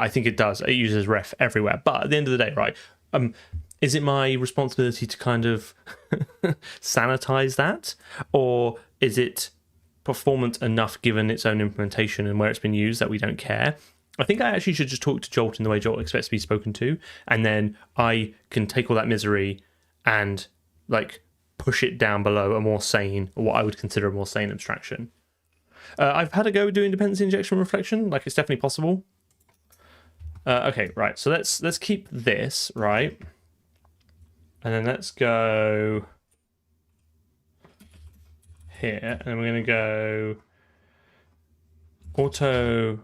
I think it does. It uses ref everywhere. But at the end of the day, right, is it my responsibility to kind of sanitize that? Or is it performant enough given its own implementation and where it's been used that we don't care? I think I actually should just talk to Jolt in the way Jolt expects to be spoken to, and then I can take all that misery and like push it down below a more sane, or what I would consider a more sane abstraction. I've had a go doing dependency injection reflection, like it's definitely possible. Okay, right. So let's keep this, right, and then let's go here, and we're going to go auto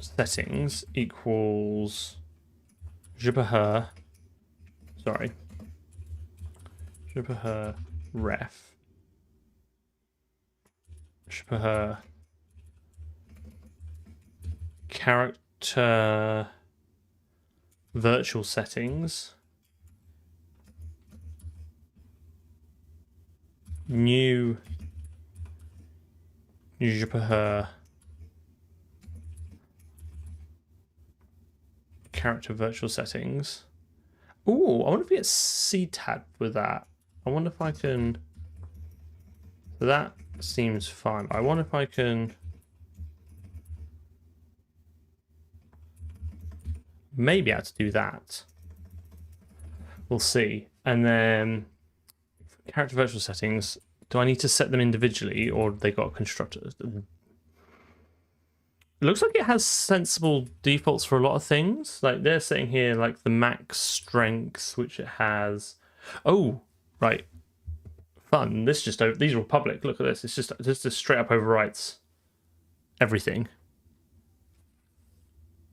settings equals JPher ref JPher character virtual settings new JPher character virtual settings. Ooh, I wonder if we get CTAD with that. I wonder if I can. That seems fine. I wonder if I can. Maybe I have to do that. We'll see. And then character virtual settings. Do I need to set them individually, or they got constructors? It looks like it has sensible defaults for a lot of things. Like they're saying here, like the max strength, which it has. Oh, right. Fun. These are all public. Look at this. It's just straight up overwrites everything,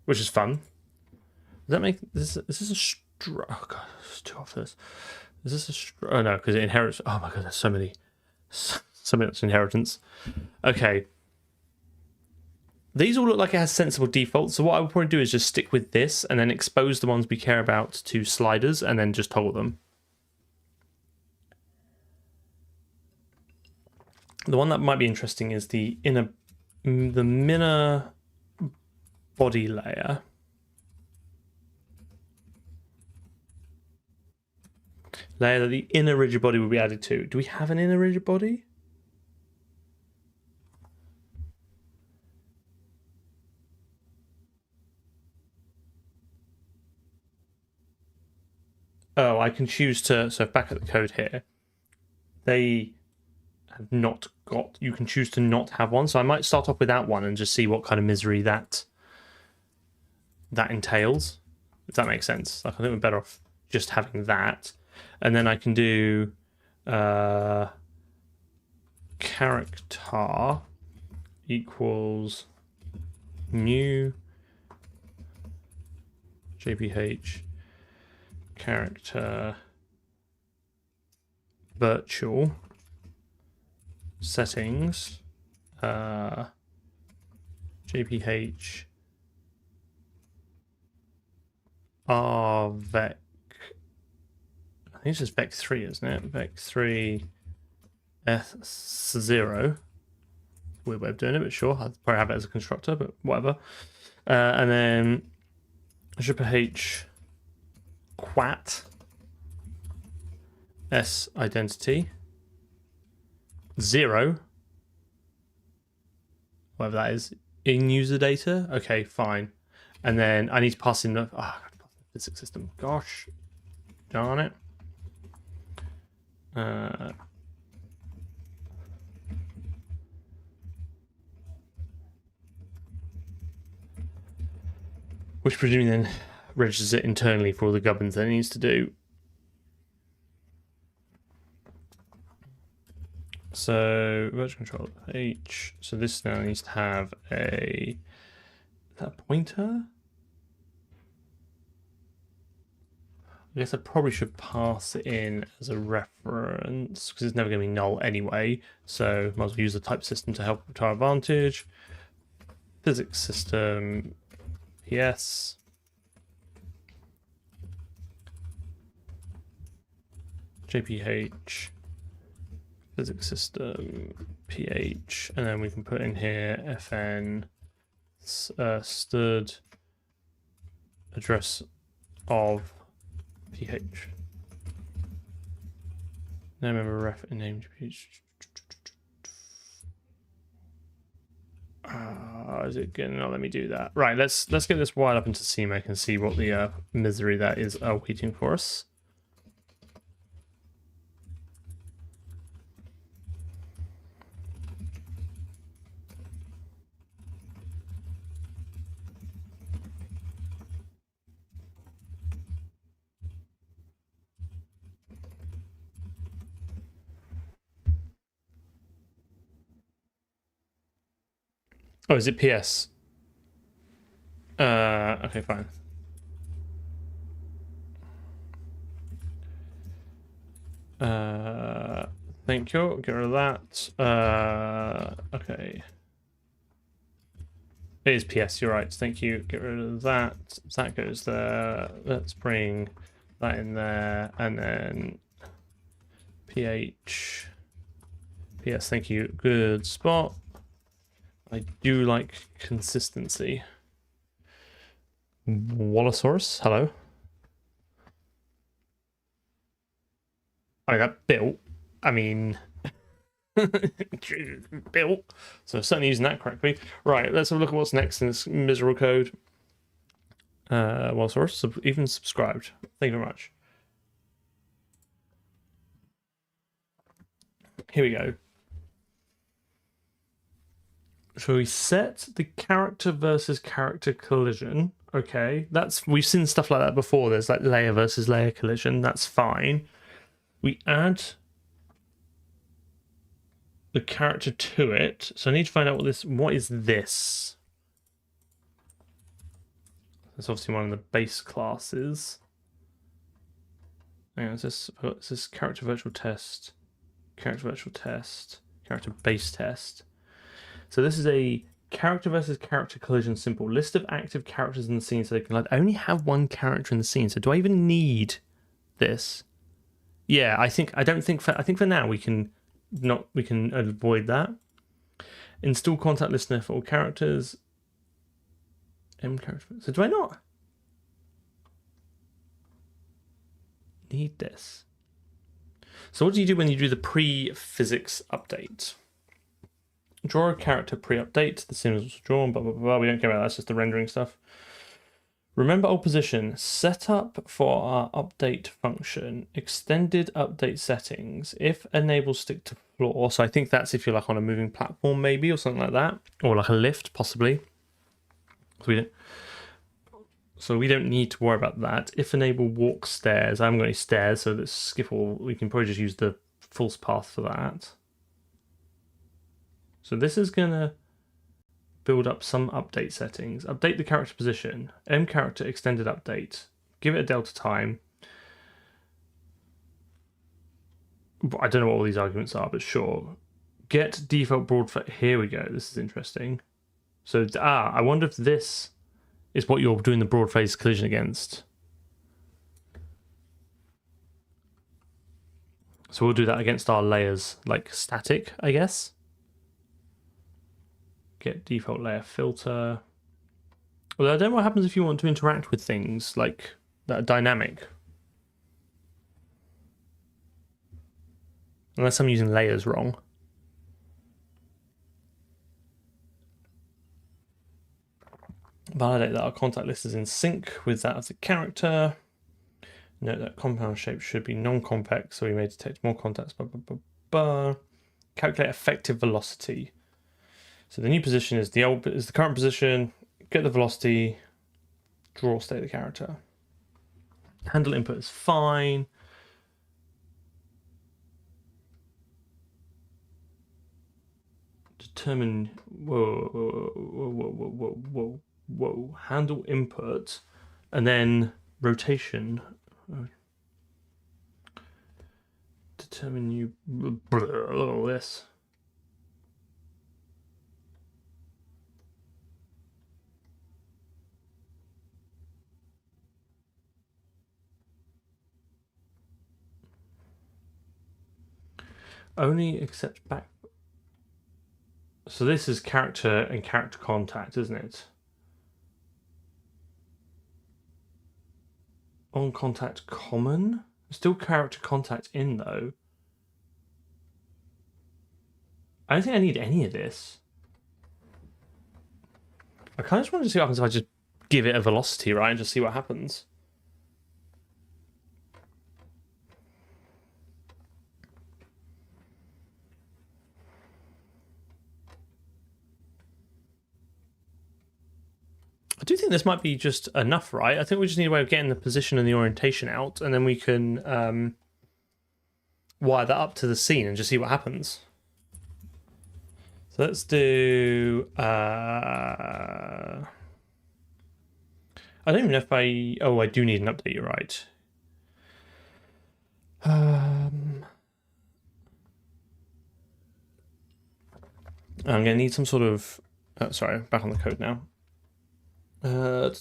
which is fun. Does that make this? Is this a oh god, it's too off this. Is this a oh no, because it inherits. Oh my god, there's so much inheritance. Okay. These all look like it has sensible defaults, so what I would probably do is just stick with this and then expose the ones we care about to sliders and then just toggle them. The one that might be interesting is the minor body layer. Layer that the inner rigid body will be added to. Do we have an inner rigid body? Oh, I can choose to, so back at the code here, they have not got, you can choose to not have one. So I might start off without one and just see what kind of misery that entails, if that makes sense. Like I think we're better off just having that. And then I can do character equals new JPH character virtual settings JPH rvec. I think it's just vec3, isn't it? Vec3 s0 weird way of doing it, but sure. I'd probably have it as a constructor, but whatever. And then pt quat s identity 0, whatever that is, in user data. Okay, fine. And then I need to pass in the physics system. Gosh darn it. Which presumably then registers it internally for all the gubbins that it needs to do. So virtual control H. So this now needs to have a pointer. I guess I probably should pass it in as a reference because it's never going to be null anyway. So might as well use the type system to help to our advantage. Physics system PS. JPH. Physics system PH. And then we can put in here FN stud address of PH. No member ref and name PH. Is it gonna not let me do that? Right, let's get this wired up into CMake and see what the misery that is waiting for us. Oh, is it PS? Okay, fine. Thank you. Get rid of that. Okay. It is PS, you're right. Thank you. Get rid of that. That goes there. Let's bring that in there. And then PH. PS, thank you. Good spot. I do like consistency. Wallosaurus, hello. I got built. I mean, built. So certainly using that correctly. Right, let's have a look at what's next in this miserable code. Wallosaurus, even subscribed. Thank you very much. Here we go. So we set the character versus character collision. Okay, we've seen stuff like that before. There's like layer versus layer collision. That's fine. We add the character to it. So I need to find out what is this. That's obviously one of the base classes. Hang on, is this character virtual test, character virtual test, character base test. So this is a character versus character collision simple list of active characters in the scene, so they can only have one character in the scene. So do I even need this? Yeah, I think for now we can avoid that. Install contact listener for all characters. M character. So do I not need this? So what do you do when you do the pre-physics update? Draw a character pre-update. The scene was drawn, blah, blah, blah. We don't care about that. That's just the rendering stuff. Remember old position. Set up for our update function. Extended update settings. If enable stick to floor. So I think that's if you're like on a moving platform maybe or something like that. Or like a lift possibly. So we don't need to worry about that. If enable walk stairs. I haven't got any stairs, so let's skip all. We can probably just use the false path for that. So this is going to build up some update settings. Update the character position. M character extended update. Give it a delta time. I don't know what all these arguments are, but sure. Get default broad phase. Here we go. This is interesting. So, I wonder if this is what you're doing the broad phase collision against. So we'll do that against our layers, like static, I guess. get default layer filter. Although I don't know what happens if you want to interact with things like that are dynamic. Unless I'm using layers wrong. Validate that our contact list is in sync with that of the character. Note that compound shape should be non-convex, so we may detect more contacts. Calculate effective velocity. So the new position is the current position. Get the velocity. Draw state of the character. Handle input is fine. Determine. Whoa. Handle input, and then rotation. Determine you. All this. Only accept back. So this is character and character contact, isn't it? On contact common? Still character contact in though. I don't think I need any of this. I kind of just wanted to see what happens if I just give it a velocity, right? And just see what happens. I do think this might be just enough, right? I think we just need a way of getting the position and the orientation out, and then we can wire that up to the scene and just see what happens. So let's do... I don't even know if I... Oh, I do need an update, you're right. I'm going to need some sort of... Oh, sorry, back on the code now. I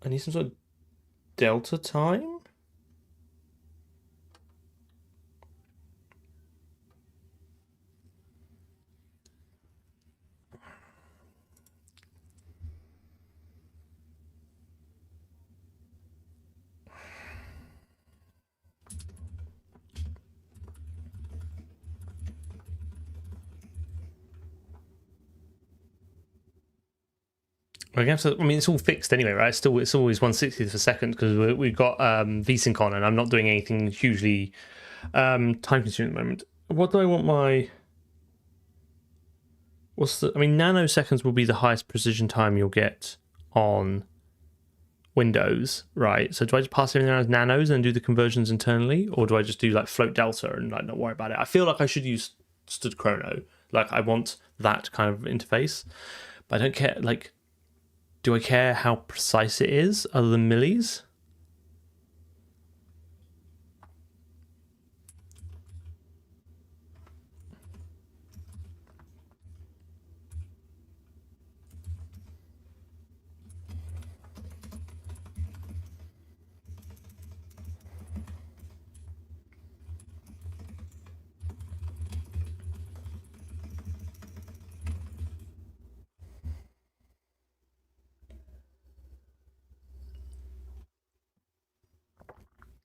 need some sort of delta time? I guess, I mean, it's all fixed anyway, right? It's always 1/60th of a second because we've got VSync on, and I'm not doing anything hugely time consuming at the moment. What do I want my... I mean, nanoseconds will be the highest precision time you'll get on Windows, right? So do I just pass everything around as nanos and do the conversions internally, or do I just do like float delta and like not worry about it? I feel like I should use stud chrono. Like I want that kind of interface, but I don't care. Like, do I care how precise it is other than millis?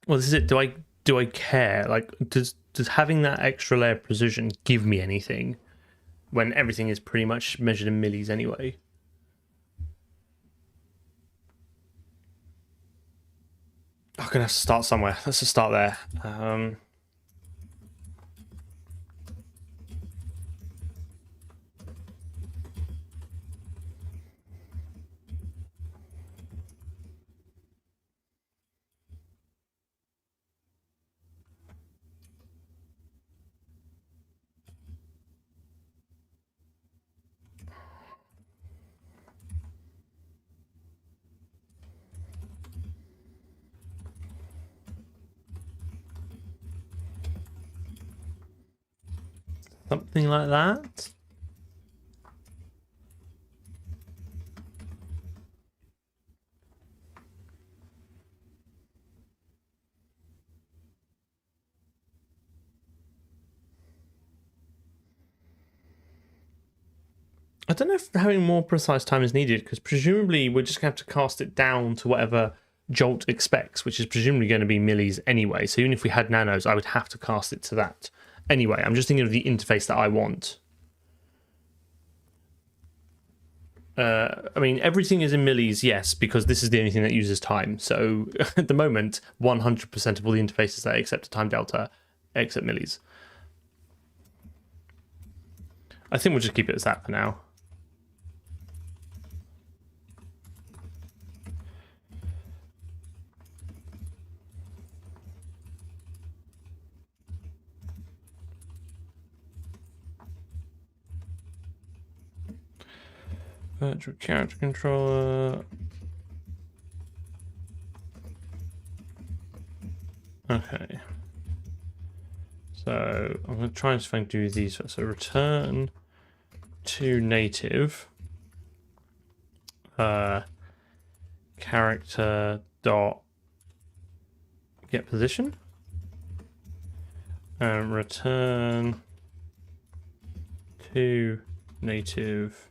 Well, this is it. Do I care? Like, does having that extra layer of precision give me anything when everything is pretty much measured in millis anyway? I'm gonna have to start somewhere. Let's just start there. Something like that. I don't know if having more precise time is needed, because presumably we're just going to have to cast it down to whatever Jolt expects, which is presumably going to be millis anyway. So even if we had nanos, I would have to cast it to that. Anyway, I'm just thinking of the interface that I want. I mean, everything is in millis, yes, because this is the only thing that uses time. So at the moment, 100% of all the interfaces that accept a time delta accept millis. I think we'll just keep it as that for now. Virtual character controller. Okay. So I'm going to try and see if I can do these. So return to native character dot get position and return to native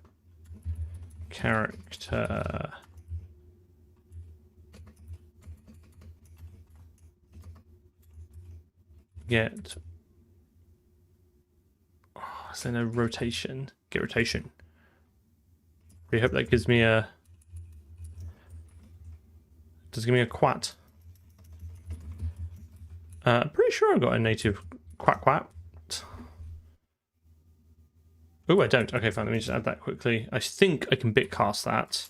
character get is there no rotation? Get rotation. We hope that gives me a give me a quat. Pretty sure I got a native quat. Oh, I don't. Okay, fine. Let me just add that quickly. I think I can bitcast that.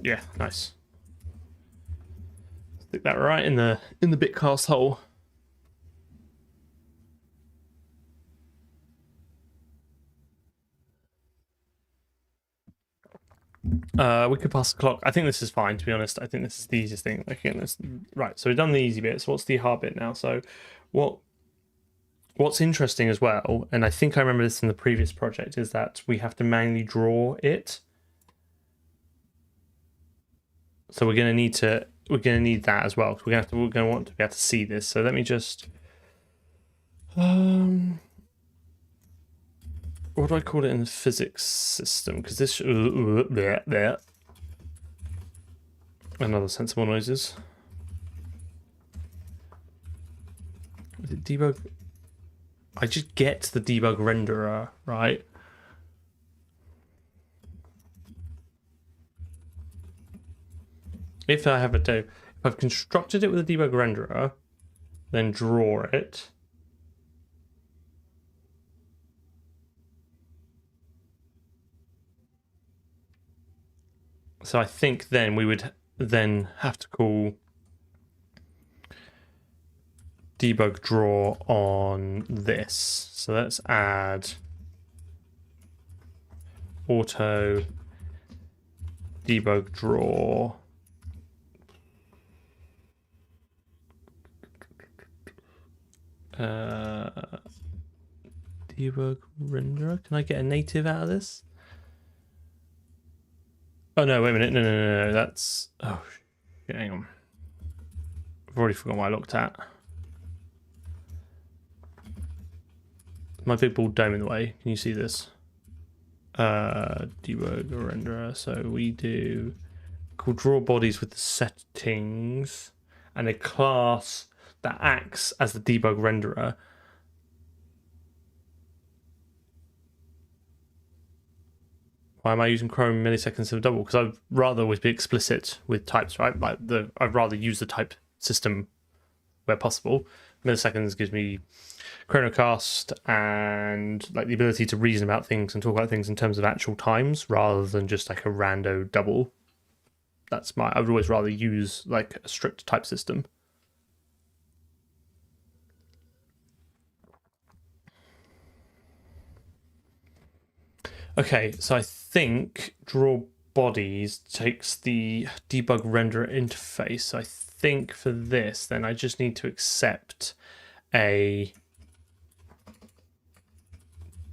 Yeah, nice. Stick that right in the bitcast hole. We could pass the clock. I think this is fine, to be honest. I think this is the easiest thing. Again, this right. So we've done the easy bits. What's the hard bit now? So, what's interesting as well, and I think I remember this in the previous project, is that we have to manually draw it. So we're going to need that as well. We're going to want to be able to see this. So let me just what do I call it in the physics system? Because this another sensible noises. Is it debug? I just get the debug renderer, right? If I have if I've constructed it with a debug renderer, then draw it. So I think then we would then have to call debug draw on this. So let's add auto debug draw debug renderer. Can I get a native out of this? Oh no, wait a minute. No. That's shit, hang on. I've already forgotten what I looked at. My big bald dome in the way. Can you see this? Debug renderer. So we do called draw bodies with the settings and a class that acts as the debug renderer. Why am I using Chrome milliseconds of double? Because I'd rather always be explicit with types, right? Like I'd rather use the type system where possible. Milliseconds gives me chronocast and like the ability to reason about things and talk about things in terms of actual times rather than just like a rando double. I would always rather use like a strict type system. Okay, so I think draw bodies takes the debug renderer interface. So I think for this, then I just need to accept a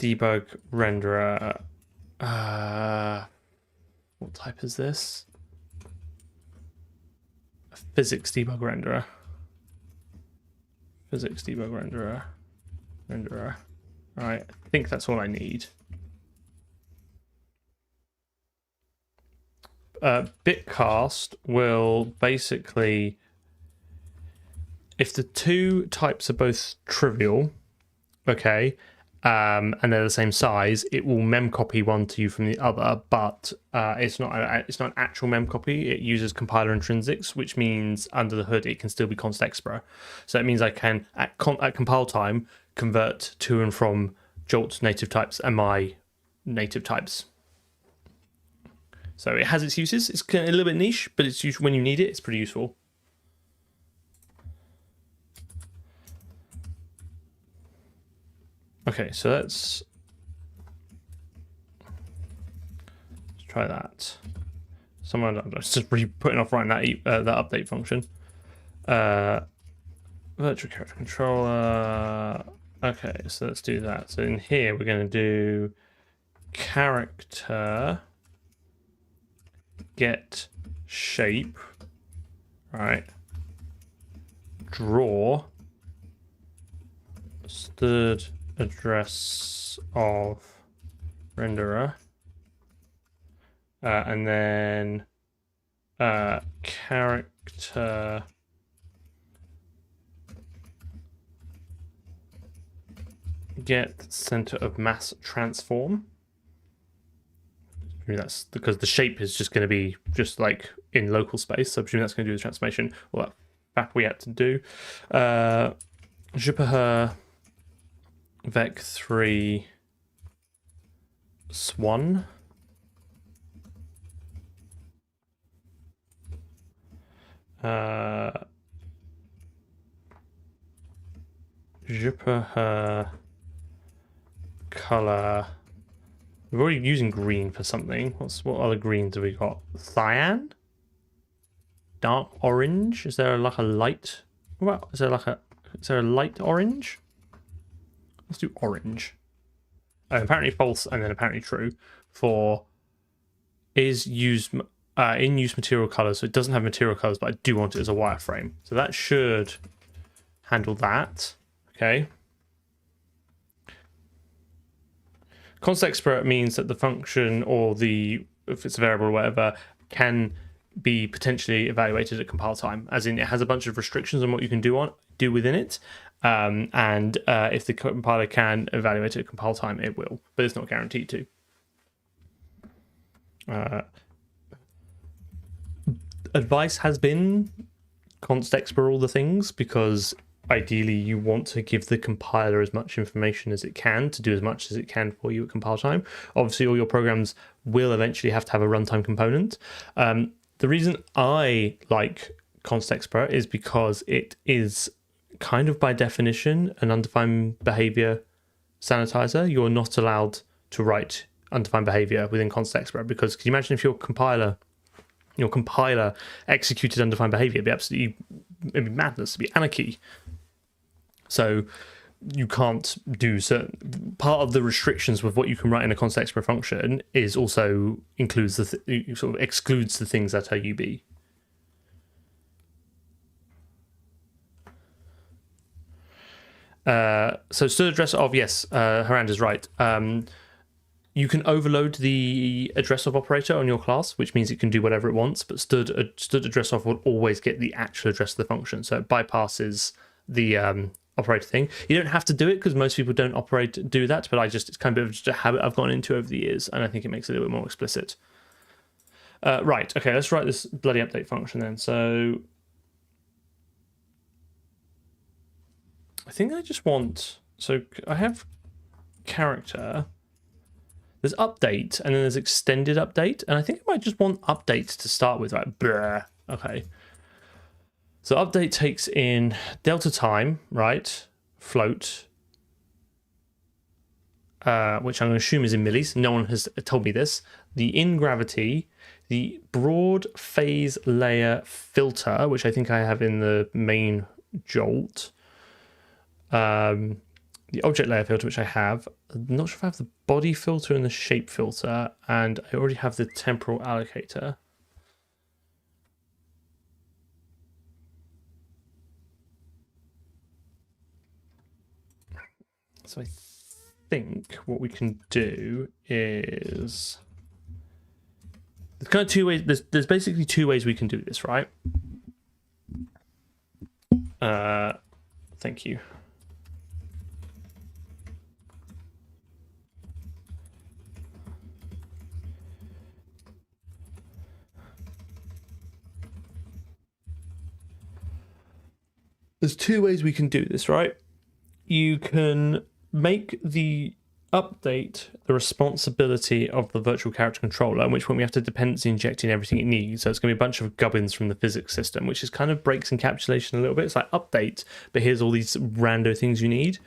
debug renderer. What type is this? A physics debug renderer. Physics debug renderer. All right, I think that's all I need. Bitcast will basically, if the two types are both trivial, okay, and they're the same size, it will memcopy one to you from the other, but it's not an actual memcopy. It uses compiler intrinsics, which means under the hood it can still be const expr. So it means I can at compile time convert to and from Jolt's native types and my native types. So it has its uses. It's a little bit niche, but it's useful when you need it. It's pretty useful. Okay, so let's try that. Someone, I'm just really putting off writing that update function. Virtual character controller. Okay, so let's do that. So in here we're going to do character get shape, right? Draw std address of renderer, and then character get center of mass transform. I mean, that's because the shape is just going to be just like in local space, so I presume that's going to do the transformation. Well, that we had to do. Jupiter vec3 swan. Jupiter color. We're already using green for something. What other greens have we got? Cyan? Dark orange? Is there like a light? Well, is there a light orange? Let's do orange. Apparently false and then apparently true for is used in use material colors. So it doesn't have material colors, but I do want it as a wireframe. So that should handle that. Okay. Const expr means that the function or if it's a variable or whatever can be potentially evaluated at compile time, as in it has a bunch of restrictions on what you can do within it, and if the compiler can evaluate it at compile time, it will, but it's not guaranteed to. Advice has been const expr all the things, because ideally you want to give the compiler as much information as it can to do as much as it can for you at compile time. Obviously all your programs will eventually have to have a runtime component. The reason I like const expr is because it is kind of by definition an undefined behavior sanitizer. You're not allowed to write undefined behavior within const expr, because can you imagine if your compiler executed undefined behavior? It'd be madness, it'd be anarchy. So you can't do certain part of the restrictions with what you can write in a const expr function is also includes sort of excludes the things that are UB. So std address of, yes, Harand is right. You can overload the address of operator on your class, which means it can do whatever it wants, but std address of will always get the actual address of the function, so it bypasses the operator thing. You don't have to do it because most people don't do that, but it's kind of just a habit I've gone into over the years, and I think it makes it a little bit more explicit. Right, okay, let's write this bloody update function then. So I think I just want, so I have character, there's update, and then there's extended update, and I think I might just want update to start with, right? Blah. Okay. So update takes in delta time, right? Float, which I'm going to assume is in millis. No one has told me this. The in gravity, the broad phase layer filter, which I think I have in the main Jolt. the object layer filter, which I have. I'm not sure if I have the body filter and the shape filter, and I already have the temporal allocator. So I think what we can do is there's kind of two ways. There's basically two ways we can do this, right? Thank you. There's two ways we can do this, right? You can make the update the responsibility of the virtual character controller, in which point we have to dependency inject in everything it needs. So it's going to be a bunch of gubbins from the physics system, which is kind of breaks encapsulation a little bit. It's like update, but here's all these rando things you need.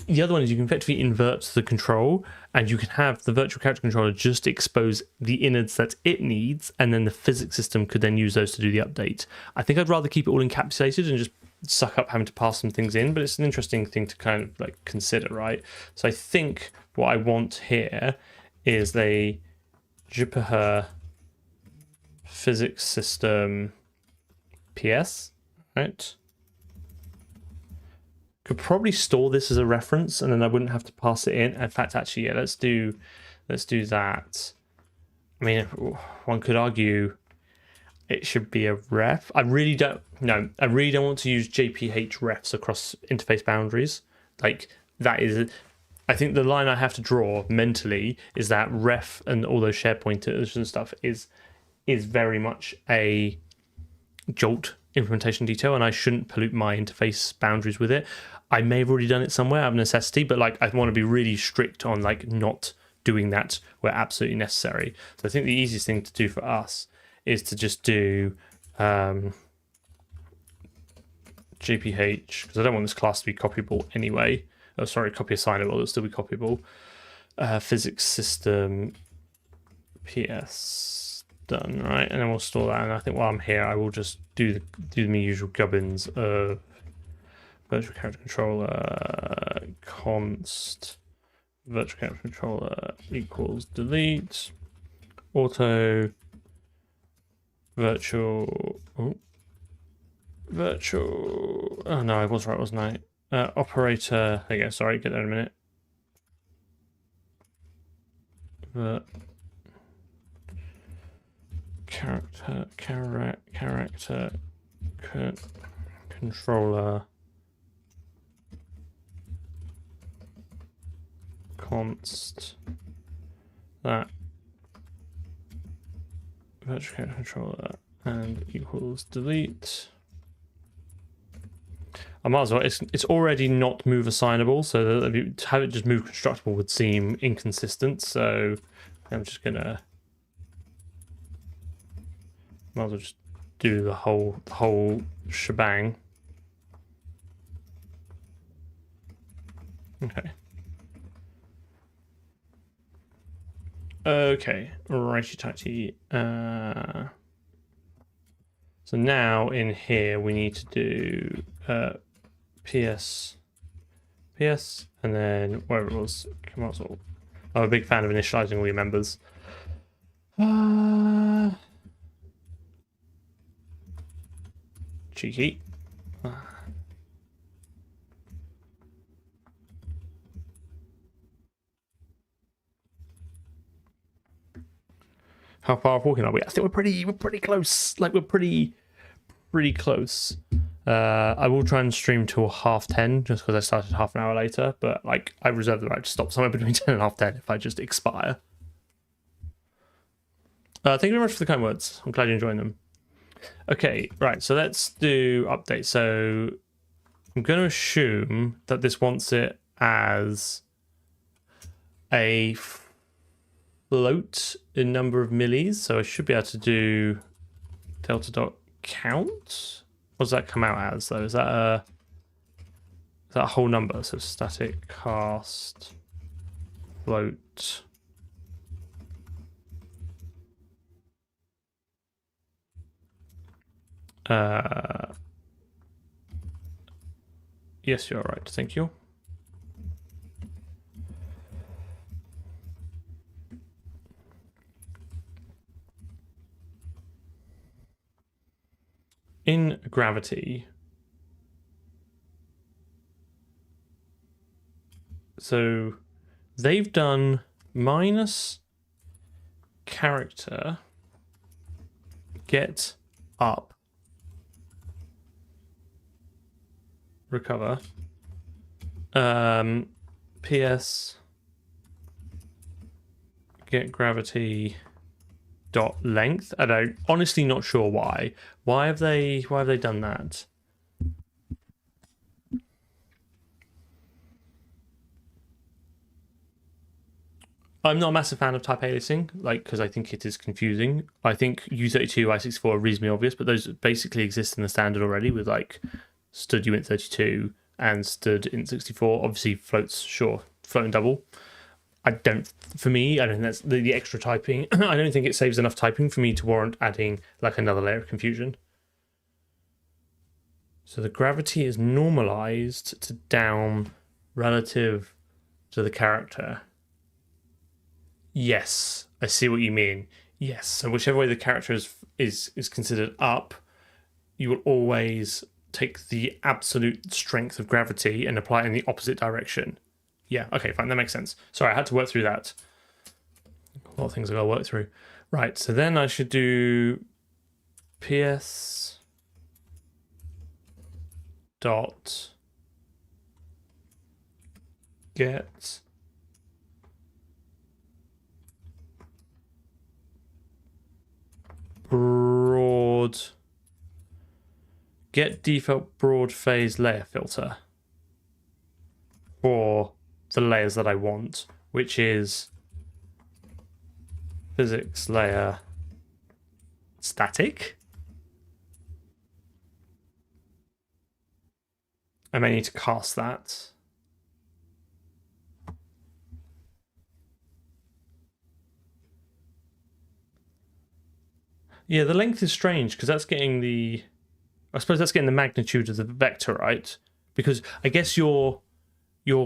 The other one is you can effectively invert the control, and you can have the virtual character controller just expose the innards that it needs, and then the physics system could then use those to do the update. I think I'd rather keep it all encapsulated and just suck up having to pass some things in, but it's an interesting thing to kind of like consider, right? So I think what I want here is a Jupyter physics system PS, right? Could probably store this as a reference, and then I wouldn't have to pass it in. In fact, actually, yeah, let's do that. I mean, one could argue it should be a ref. I really don't want to use JPH refs across interface boundaries. Like that is, I think the line I have to draw mentally is that ref and all those share pointers and stuff is very much a jolt implementation detail, and I shouldn't pollute my interface boundaries with it. I may have already done it somewhere out of necessity, but like I want to be really strict on like not doing that where absolutely necessary. So I think the easiest thing to do for us is to just do JPH, because I don't want this class to be copyable anyway. Oh, sorry, copy assignable, it'll still be copyable. Physics system PS done, right? And then we'll store that. And I think while I'm here, I will just do the usual gubbins of virtual character controller const virtual character controller equals delete auto virtual oh no, I was right, wasn't I? Operator, there you go, sorry, get that in a minute. Character controller const that virtual character controller and equals delete. I might as well. It's already not move assignable, so that to have it just move constructible would seem inconsistent. So I'm just gonna might as well just do the whole shebang. Okay. Okay, righty tighty. So now in here we need to do PS, and then wherever it was, I'm a big fan of initializing all your members. Cheeky. How far off walking are we? I think we're pretty close. Like we're pretty close. I will try and stream till 10:30 just because I started half an hour later, but like I reserve the right to stop somewhere between 10 and 10:30 if I just expire. Thank you very much for the kind words. I'm glad you're enjoying them. Okay, right, so let's do update. So I'm going to assume that this wants it as a float in number of millis, so I should be able to do delta.count. What does that come out as though? Is that a whole number? So static cast float yes, you're right, thank you. in gravity, so they've done minus character get up recover ps get gravity dot length. I don't honestly not sure why. Why have they done that? I'm not a massive fan of type aliasing, because I think it is confusing. I think U32, I64 are reasonably obvious, but those basically exist in the standard already with std uint32 and std int64. Obviously floats, sure, float and double. I don't think that's the extra typing. I don't think it saves enough typing for me to warrant adding another layer of confusion. So the gravity is normalized to down relative to the character. Yes, I see what you mean. Yes, so whichever way the character is considered up, you will always take the absolute strength of gravity and apply it in the opposite direction. Yeah, okay, fine, that makes sense. Sorry, I had to work through that. A lot of things I've got to work through. Right, so then I should do ps dot get broad get default broad phase layer filter for the layers that I want, which is physics layer static. I may need to cast that. Yeah, the length is strange because that's getting I suppose that's getting the magnitude of the vector, right? Because I guess your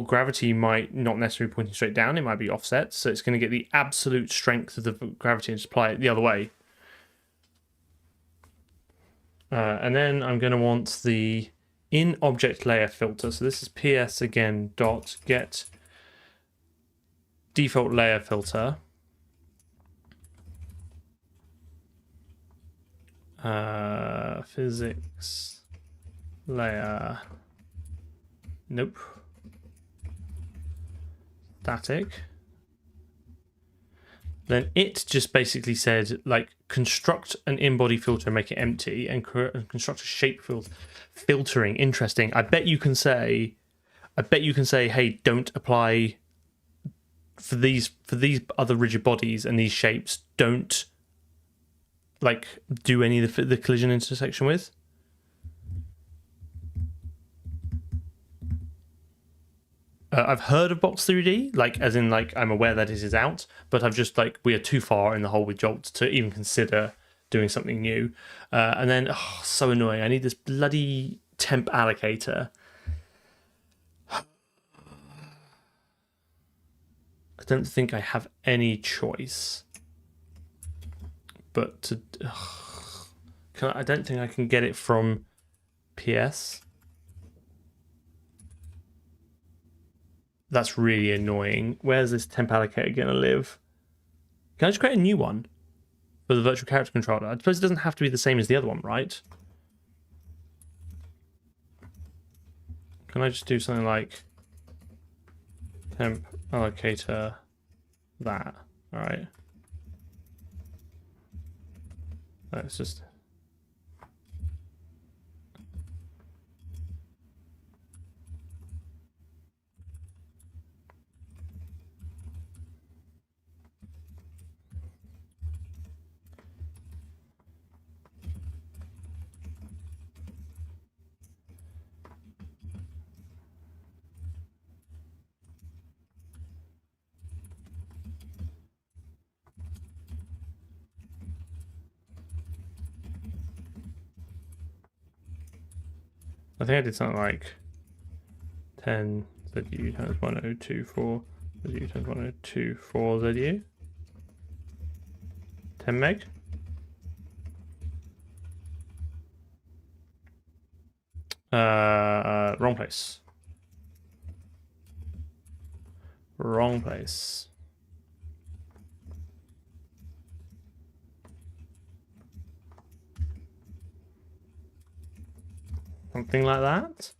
gravity might not necessarily be pointing straight down, it might be offset, so it's going to get the absolute strength of the gravity and just apply it the other way. And then I'm going to want the in object layer filter. So this is ps again dot get default layer filter. Physics layer. Nope. Static. Then it just basically said construct an in-body filter and make it empty, and construct a shape filtering. Interesting. I bet you can say, hey, don't apply for these other rigid bodies and these shapes. Don't do any of the collision intersection with. I've heard of Box 3D, as in I'm aware that it is out, but I've just we are too far in the hole with Jolt to even consider doing something new. And then, so annoying, I need this bloody temp allocator. I don't think I have any choice but to... I don't think I can get it from PS. That's really annoying. Where's this temp allocator going to live? Can I just create a new one for the virtual character controller? I suppose it doesn't have to be the same as the other one, right? Can I just do something like temp allocator that? All right. Let's just... I think I did something like 10 ZU times 1024 ZU times 1024 ZU. 10 meg. Wrong place. Wrong place. Something like that.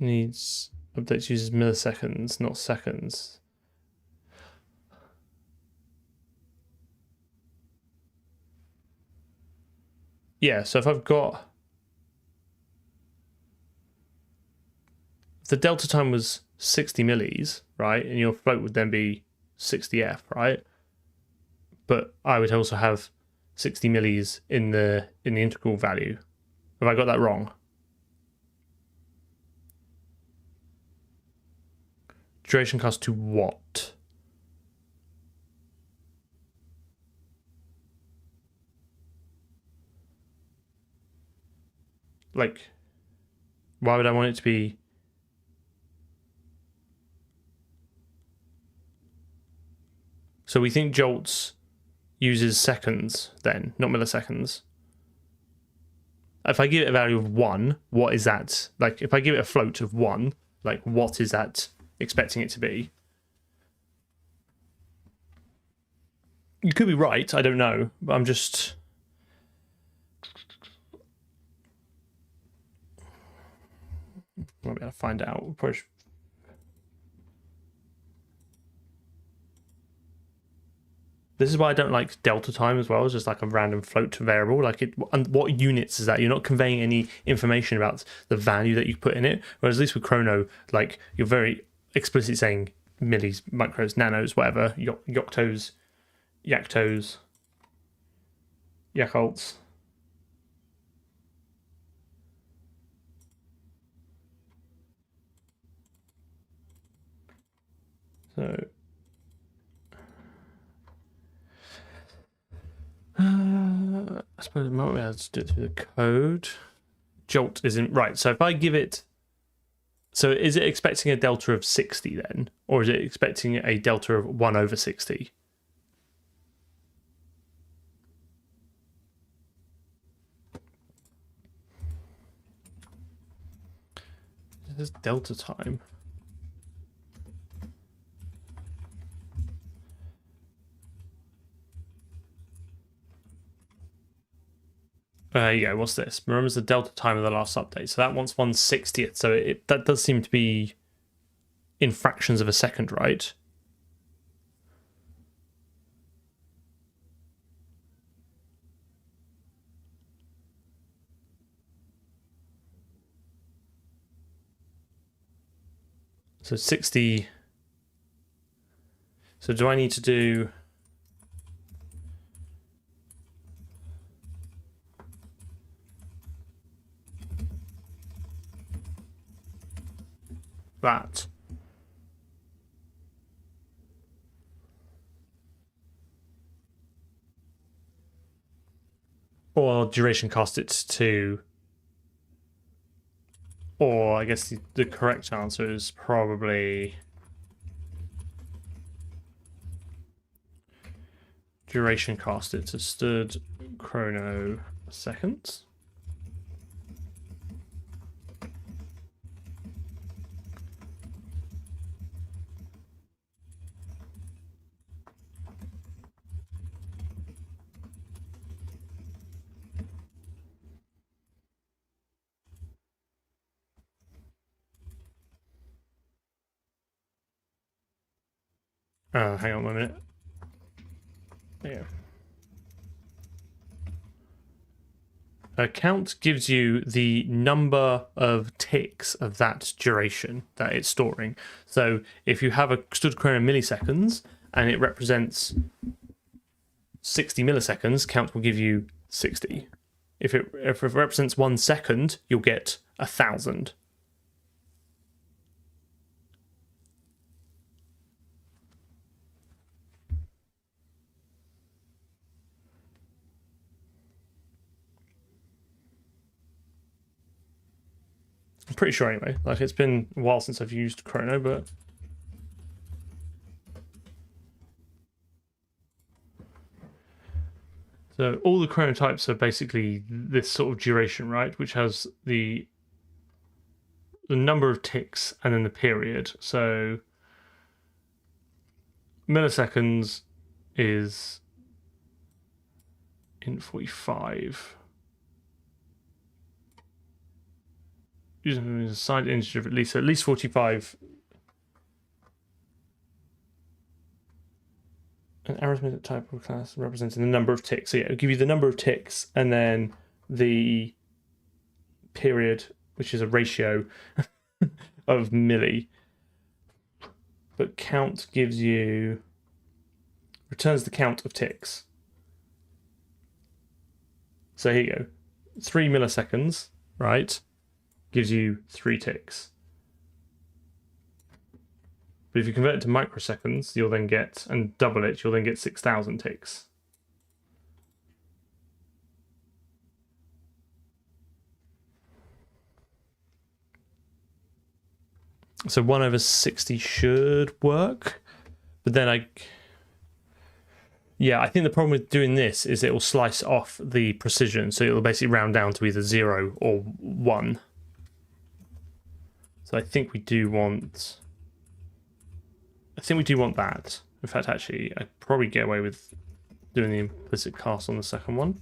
Needs updates uses milliseconds, not seconds. Yeah, so if I've got the delta time was 60 millis, right? And your float would then be 60f, right? But I would also have 60 millis in the integral value. Have I got that wrong? Duration cost to what? Like, why would I want it to be? So we think Jolts uses seconds then, not milliseconds. If I give it a value of 1, what is that? Like, if I give it a float of 1, like, what is that expecting it to be? You could be right, I don't know, but I'm just... I'll be able to find out. Probably... This is why I don't like delta time as well. It's just like a random float variable. Like, and what units is that? You're not conveying any information about the value that you put in it. Whereas at least with Chrono, like, you're very explicitly saying millis, micros, nanos, whatever, yoctos, yactos, yakults. So I suppose I might be able to do it through the code. Jolt isn't right. So if I give it, so is it expecting a delta of 60 then, or is it expecting a delta of 1 over 60? This is delta time. Yeah, what's this? Remembers the delta time of the last update. So that wants 1/60th. So that does seem to be in fractions of a second, right? So 60. So do I need to do... that? Or duration cost it to... Or I guess the correct answer is probably... duration cost it to stood chrono seconds. Hang on 1 minute. Yeah. Count gives you the number of ticks of that duration that it's storing. So if you have a stood chrono milliseconds and it represents 60 milliseconds, count will give you 60. If it represents 1 second, you'll get 1,000. I'm pretty sure anyway. Like, it's been a while since I've used Chrono, but So all the chronotypes are basically this sort of duration, right? Which has the number of ticks and then the period. So milliseconds is in 45. Using a assigned integer of at least 45. An arithmetic type of class representing the number of ticks. So yeah, it'll give you the number of ticks and then the period, which is a ratio of milli. But count gives you, returns the count of ticks. So here you go. 3 milliseconds, right, gives you 3 ticks. But if you convert it to microseconds, you'll then get, and double it, you'll then get 6,000 ticks. So 1/60 should work. But then I think the problem with doing this is it will slice off the precision. So it'll basically round down to either 0 or 1. So I think we do want that. In fact, actually, I'd probably get away with doing the implicit cast on the second one.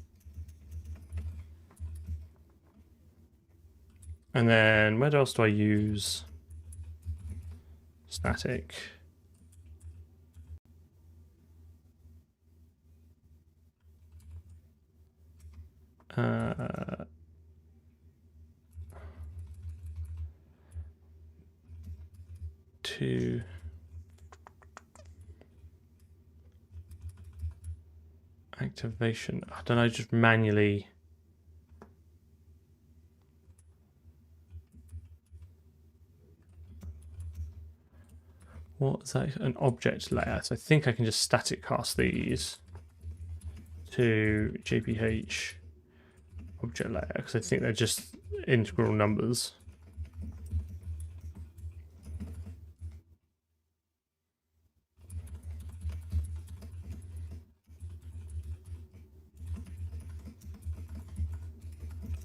And then where else do I use static? To activation. I don't know, just manually. What is that? An object layer. So I think I can just static cast these to JPH object layer because I think they're just integral numbers.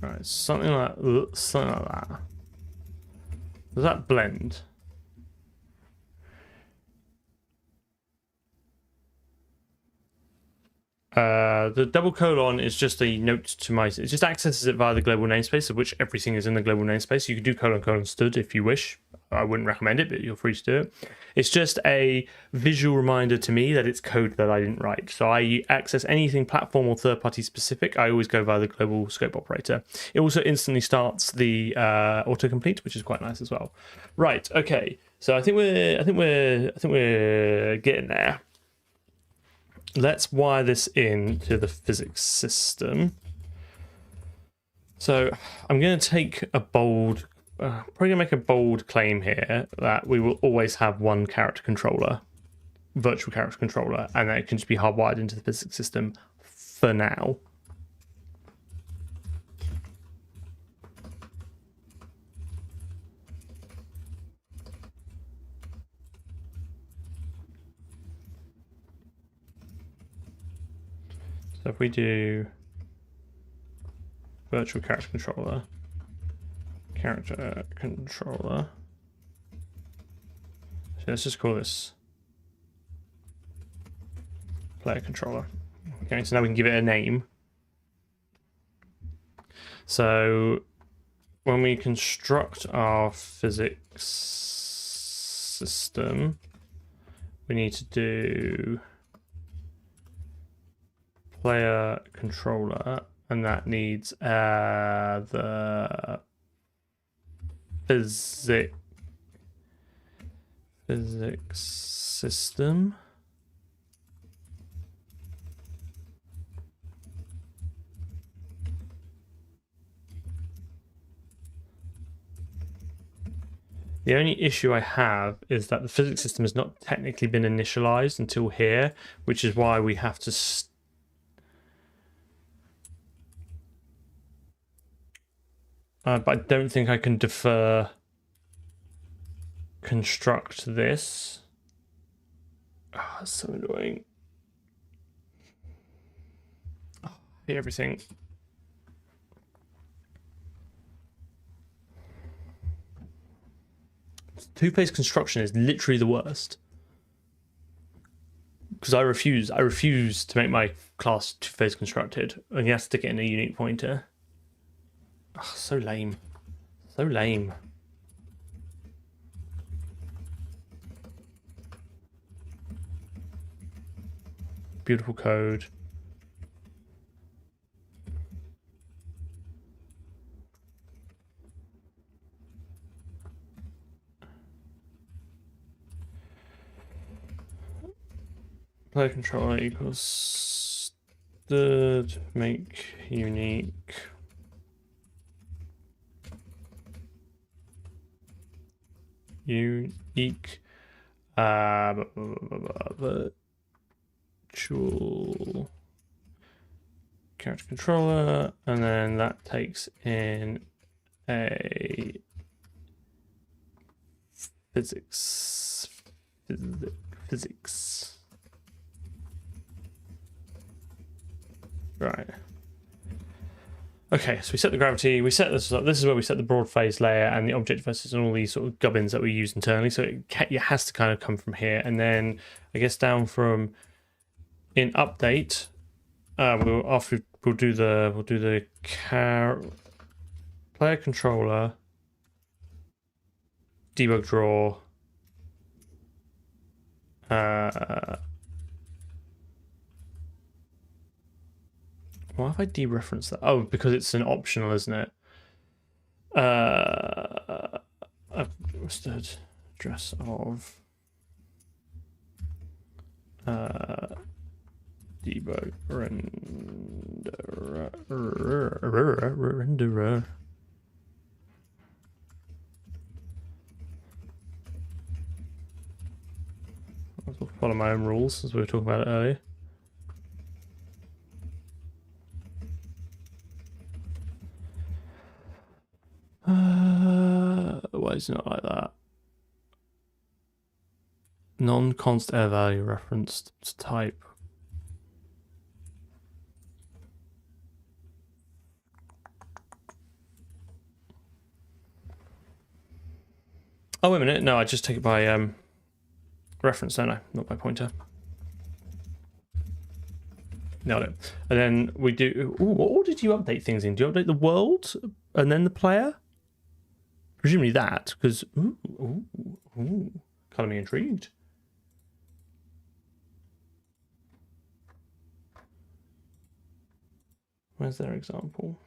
Right, something like that. Does that blend? The double colon is just a note to my. It just accesses it via the global namespace, of which everything is in the global namespace. You could do colon stud if you wish. I wouldn't recommend it, but you're free to do it. It's just a visual reminder to me that it's code that I didn't write. So I access anything platform or third-party specific. I always go via the global scope operator. It also instantly starts the autocomplete, which is quite nice as well. Right. Okay. So I think we're getting there. Let's wire this into the physics system. So I'm going to take a bold, probably going to make a bold claim here that we will always have one character controller, virtual character controller, and that it can just be hardwired into the physics system for now. So if we do virtual character controller, so let's just call this player controller. Okay, so now we can give it a name. So when we construct our physics system, we need to do player controller, and that needs the physics system. The only issue I have is that the physics system has not technically been initialized until here, which is why we have to but I don't think I can defer construct this. Oh, that's so annoying. everything. Two-phase construction is literally the worst. Because I refuse to make my class two-phase constructed, and you have to stick it in a unique pointer. Ugh, so lame. So lame. Beautiful code. Player controller equals third make unique. Unique virtual character controller, and then that takes in a physics. Right. Okay, so we set the gravity, we set this up. This is where we set the broad phase layer and the object versus and all these sort of gubbins that we use internally. So it has to kind of come from here. And then I guess down from in update, we'll do the player controller, debug draw, why have I dereferenced that? Oh, because it's an optional, isn't it? I've listed address of debug renderer. I'll follow my own rules as we were talking about it earlier. Why is it not like that? Non-const air value referenced to type. Oh, wait a minute. No, I just take it by reference, don't I? Not by pointer. Nailed it. And then we do... Ooh, what order do you update things in? Do you update the world and then the player? Presumably that, because... Ooh, kind of me intrigued. Where's their example?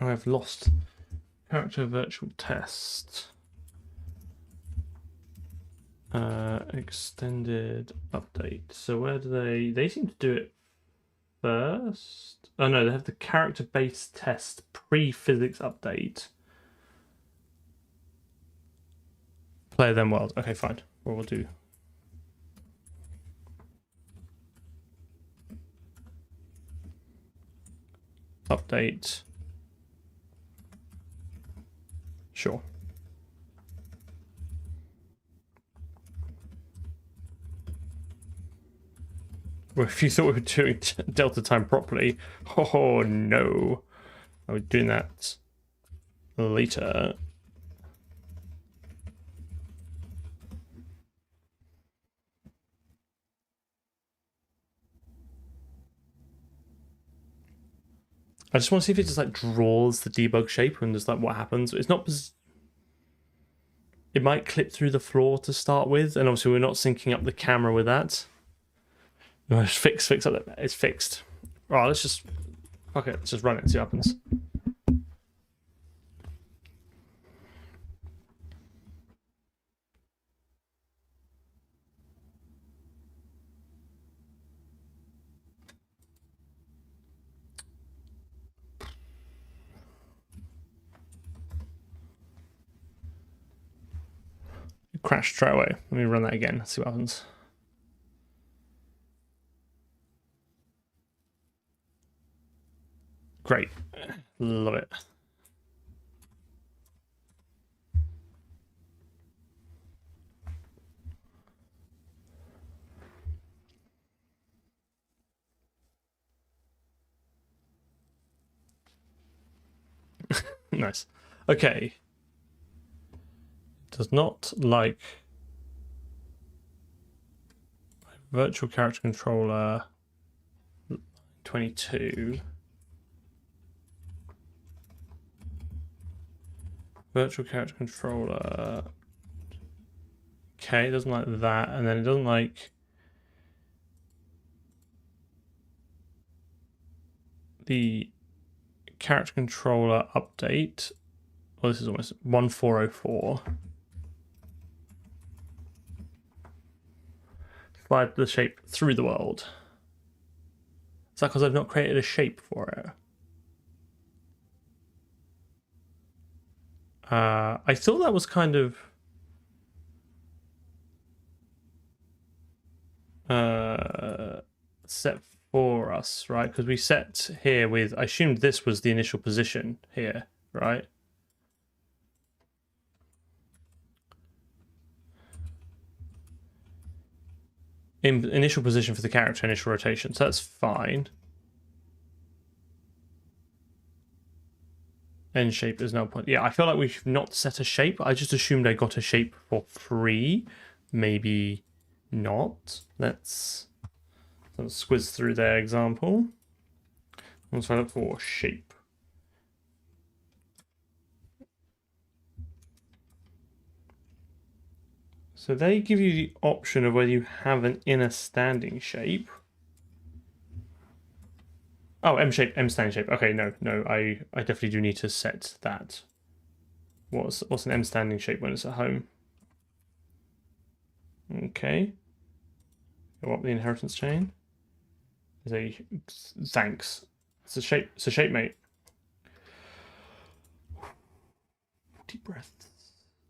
I've lost character virtual test. Extended update. So where do they seem to do it first? Oh no, they have the character based test pre-physics update. Player then world. Okay, fine. What we'll do. Update. Sure. Well, if you thought we were doing delta time properly, oh no. I was doing that later. I just want to see if it just like draws the debug shape and just like what happens. It's not... It might clip through the floor to start with, and obviously we're not syncing up the camera with that. No, it's fix up that. It's fixed. All right, let's just... Fuck it, let's just run it and see what happens. It crashed straight away. Let me run that again, see what happens. Great. Love it. Nice. Okay. Does not like virtual character controller 22. Virtual character controller. Okay, it doesn't like that, and then it doesn't like the character controller update. Well, this is almost 1404. Slide the shape through the world. Is that because I've not created a shape for it? I thought that was kind of set for us, right? Because we set here with, I assumed this was the initial position here, right? In initial position for the character, initial rotation, so that's fine. End shape is now point. Yeah, I feel like we've not set a shape. I just assumed I got a shape for free. Maybe not. Let's squiz through their example. Let's try look for shape. So they give you the option of whether you have an inner standing shape. Oh, M shape, M standing shape. Okay, no, I definitely do need to set that. What's an M standing shape when it's at home? Okay. Go up the inheritance chain. There's a thanks. It's a shape, mate. Deep breaths.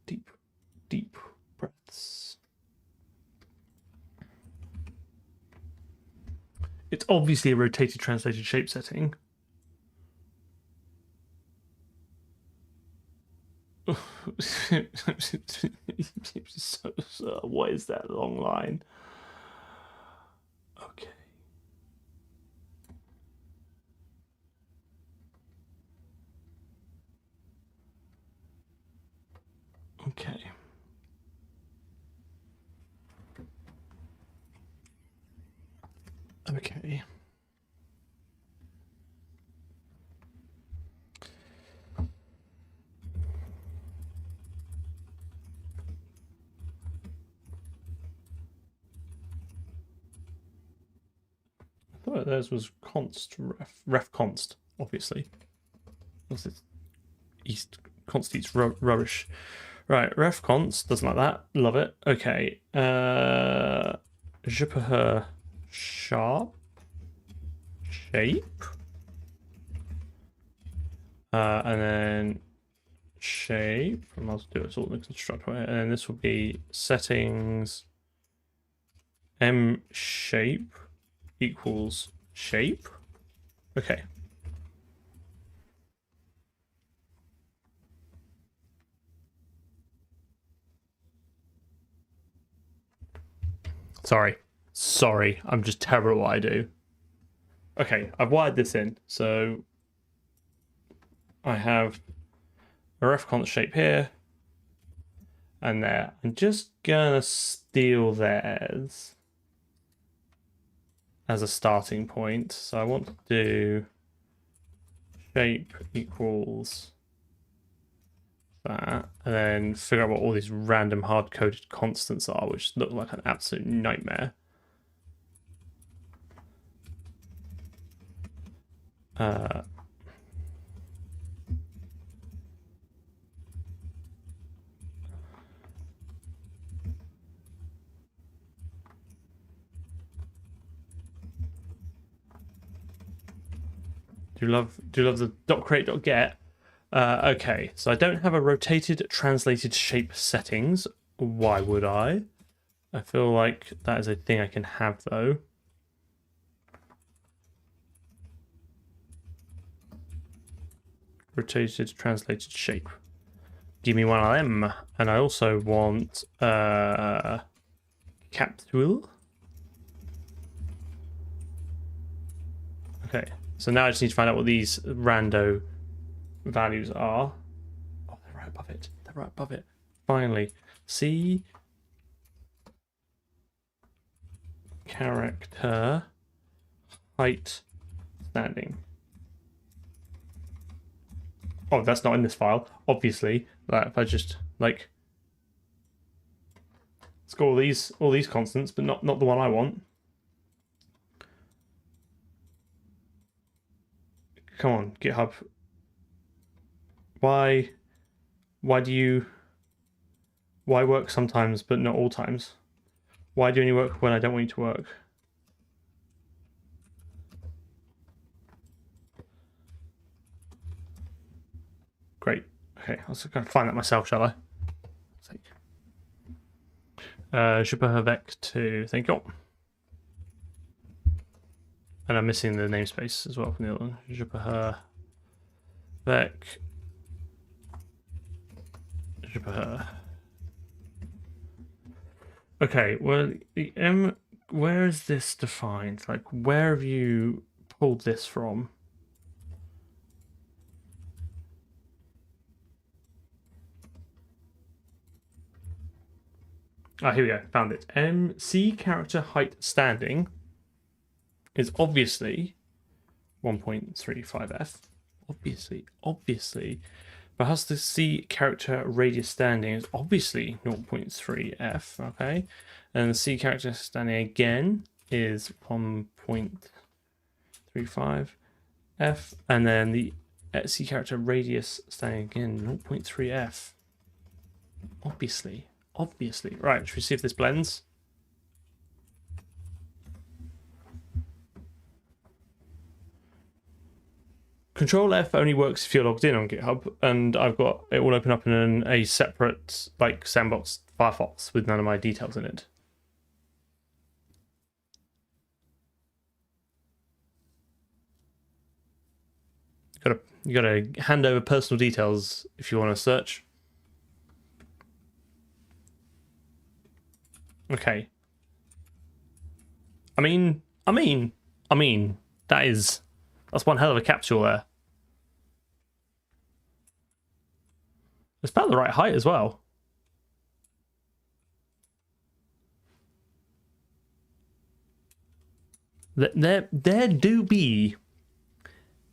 Deep breaths. It's obviously a rotated translated shape setting. So, what is that long line? Okay. Okay. Okay. I thought theirs was const ref const, obviously. What's this? East const eats rubbish. Right, ref const doesn't like that. Love it. Okay. Je peux sharp shape. And then shape. And I'll do it all in the constructor way. And then this will be settings M shape equals shape. Okay. Sorry, I'm just terrible at what I do. Okay, I've wired this in, so I have a ref const shape here and there. I'm just gonna steal theirs as a starting point. So I want to do shape equals that, and then figure out what all these random hard-coded constants are, which look like an absolute nightmare. Do you love the .create.get? Okay, so I don't have a rotated translated shape settings. Why would I? I feel like that is a thing I can have though. Rotated translated shape. Give me one of them. And I also want capsule. Okay, so now I just need to find out what these rando values are. Oh, they're right above it. They're right above it. Finally, C character height standing. Oh, that's not in this file, obviously. That if I just like score all these constants, but not the one I want. Come on, GitHub. Why work sometimes but not all times? Why do you only work when I don't want you to work? Great. Okay, I'll just go find that myself, shall I? Je peux avec to thank you. And I'm missing the namespace as well from the other one. Je peux avec. Je peux. Okay, well, the M. Where is this defined? Like, where have you pulled this from? Ah, here we go. Found it. MC character height standing is obviously 1.35f. Obviously. But has the C character radius standing is obviously 0.3f, okay? And the C character standing again is 1.35f. And then the C character radius standing again, 0.3f. Obviously. Right, should we see if this blends? Control F only works if you're logged in on GitHub, and I've got it will open up in a separate like sandbox Firefox with none of my details in it. You gotta hand over personal details if you want to search. Okay. I mean, that's one hell of a capsule there. It's about the right height as well. There do be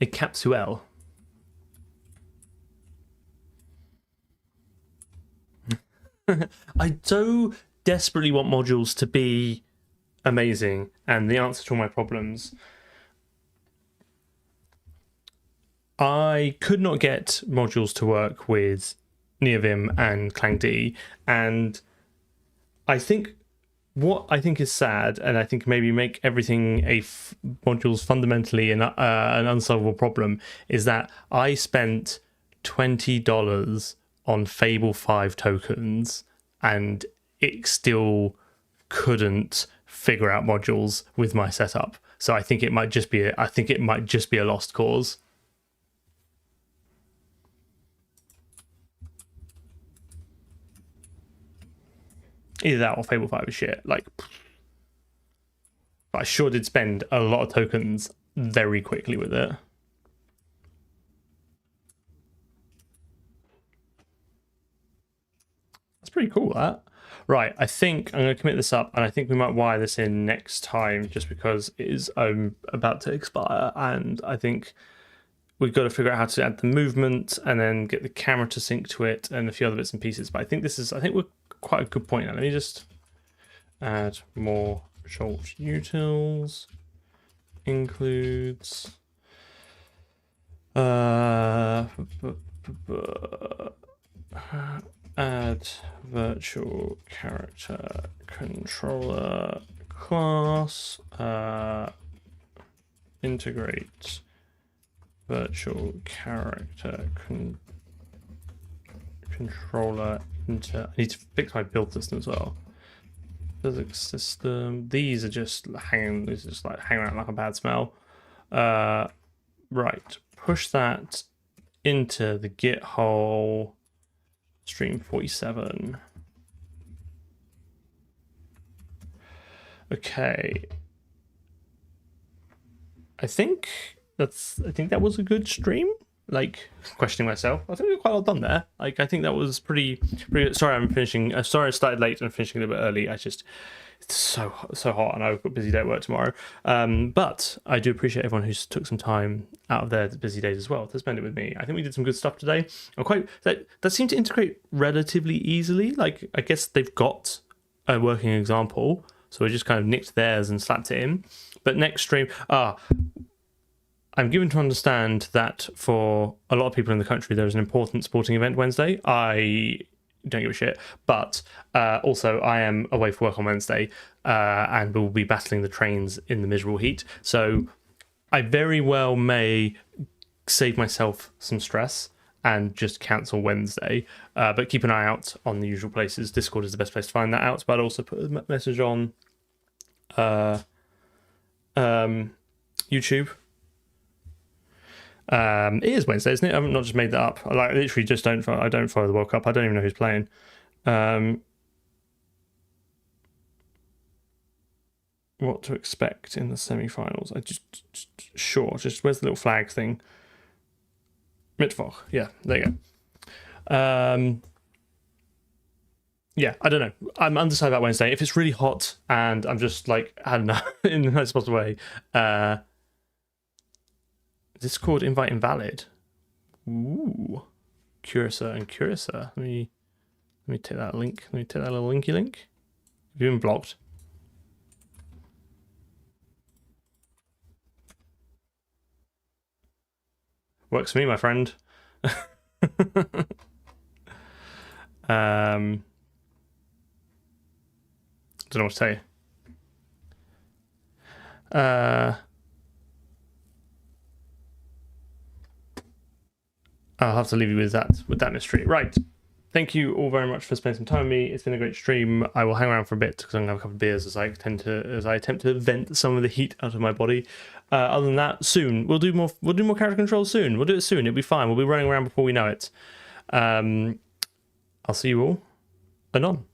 a capsule. I so desperately want modules to be amazing and the answer to all my problems. I could not get modules to work with NeoVim and ClangD, and I think what I think is sad, and I think maybe make everything modules fundamentally an unsolvable problem, is that I spent $20 on Fable 5 tokens, and it still couldn't figure out modules with my setup. So I think it might just be a lost cause. Either that or Fable 5 is shit. Like, but I sure did spend a lot of tokens very quickly with it. That's pretty cool, that. Right, I think I'm going to commit this up, and I think we might wire this in next time just because it is about to expire, and I think we've got to figure out how to add the movement and then get the camera to sync to it and a few other bits and pieces. But I think we're quite a good point now. Let me just add more short utils. Includes add virtual character controller class, integrate virtual character controller into. I need to fix my build system as well. Physics system. These are just hanging. This is like hanging out like a bad smell. Right. Push that into the Git hole. Stream 47. Okay. I think that was a good stream. like questioning myself. I think we got quite a lot done there. Like, I think that was pretty good. Sorry, I'm finishing. Sorry, I started late and finishing a little bit early. It's so hot, and I've got a busy day at work tomorrow. But I do appreciate everyone who's took some time out of their busy days as well to spend it with me. I think we did some good stuff today. That seemed to integrate relatively easily. Like, I guess they've got a working example, so we just kind of nicked theirs and slapped it in. But next stream, I'm given to understand that for a lot of people in the country, there is an important sporting event Wednesday. I don't give a shit, but also I am away for work on Wednesday, and will be battling the trains in the miserable heat. So I very well may save myself some stress and just cancel Wednesday. But keep an eye out on the usual places. Discord is the best place to find that out. But I'll also put a message on YouTube. It is Wednesday, isn't it? I've not just made that up. I literally just don't follow the World Cup. I don't even know who's playing. What to expect in the semi-finals? Just where's the little flag thing? Mittwoch. Yeah, there you go. Yeah, I don't know. I'm undecided about Wednesday. If it's really hot and I'm just like, I don't know, in the most possible way. Discord invite invalid. Ooh, Cursor and Cursor. Let me take that link. Let me take that little linky link. Have you been blocked? Works for me, my friend. Don't know what to tell you. I'll have to leave you with that mystery. Right. Thank you all very much for spending some time with me. It's been a great stream. I will hang around for a bit because I'm gonna have a couple of beers as I attempt to vent some of the heat out of my body. Other than that, soon we'll do more character control soon. We'll do it soon. It'll be fine. We'll be running around before we know it. I'll see you all anon.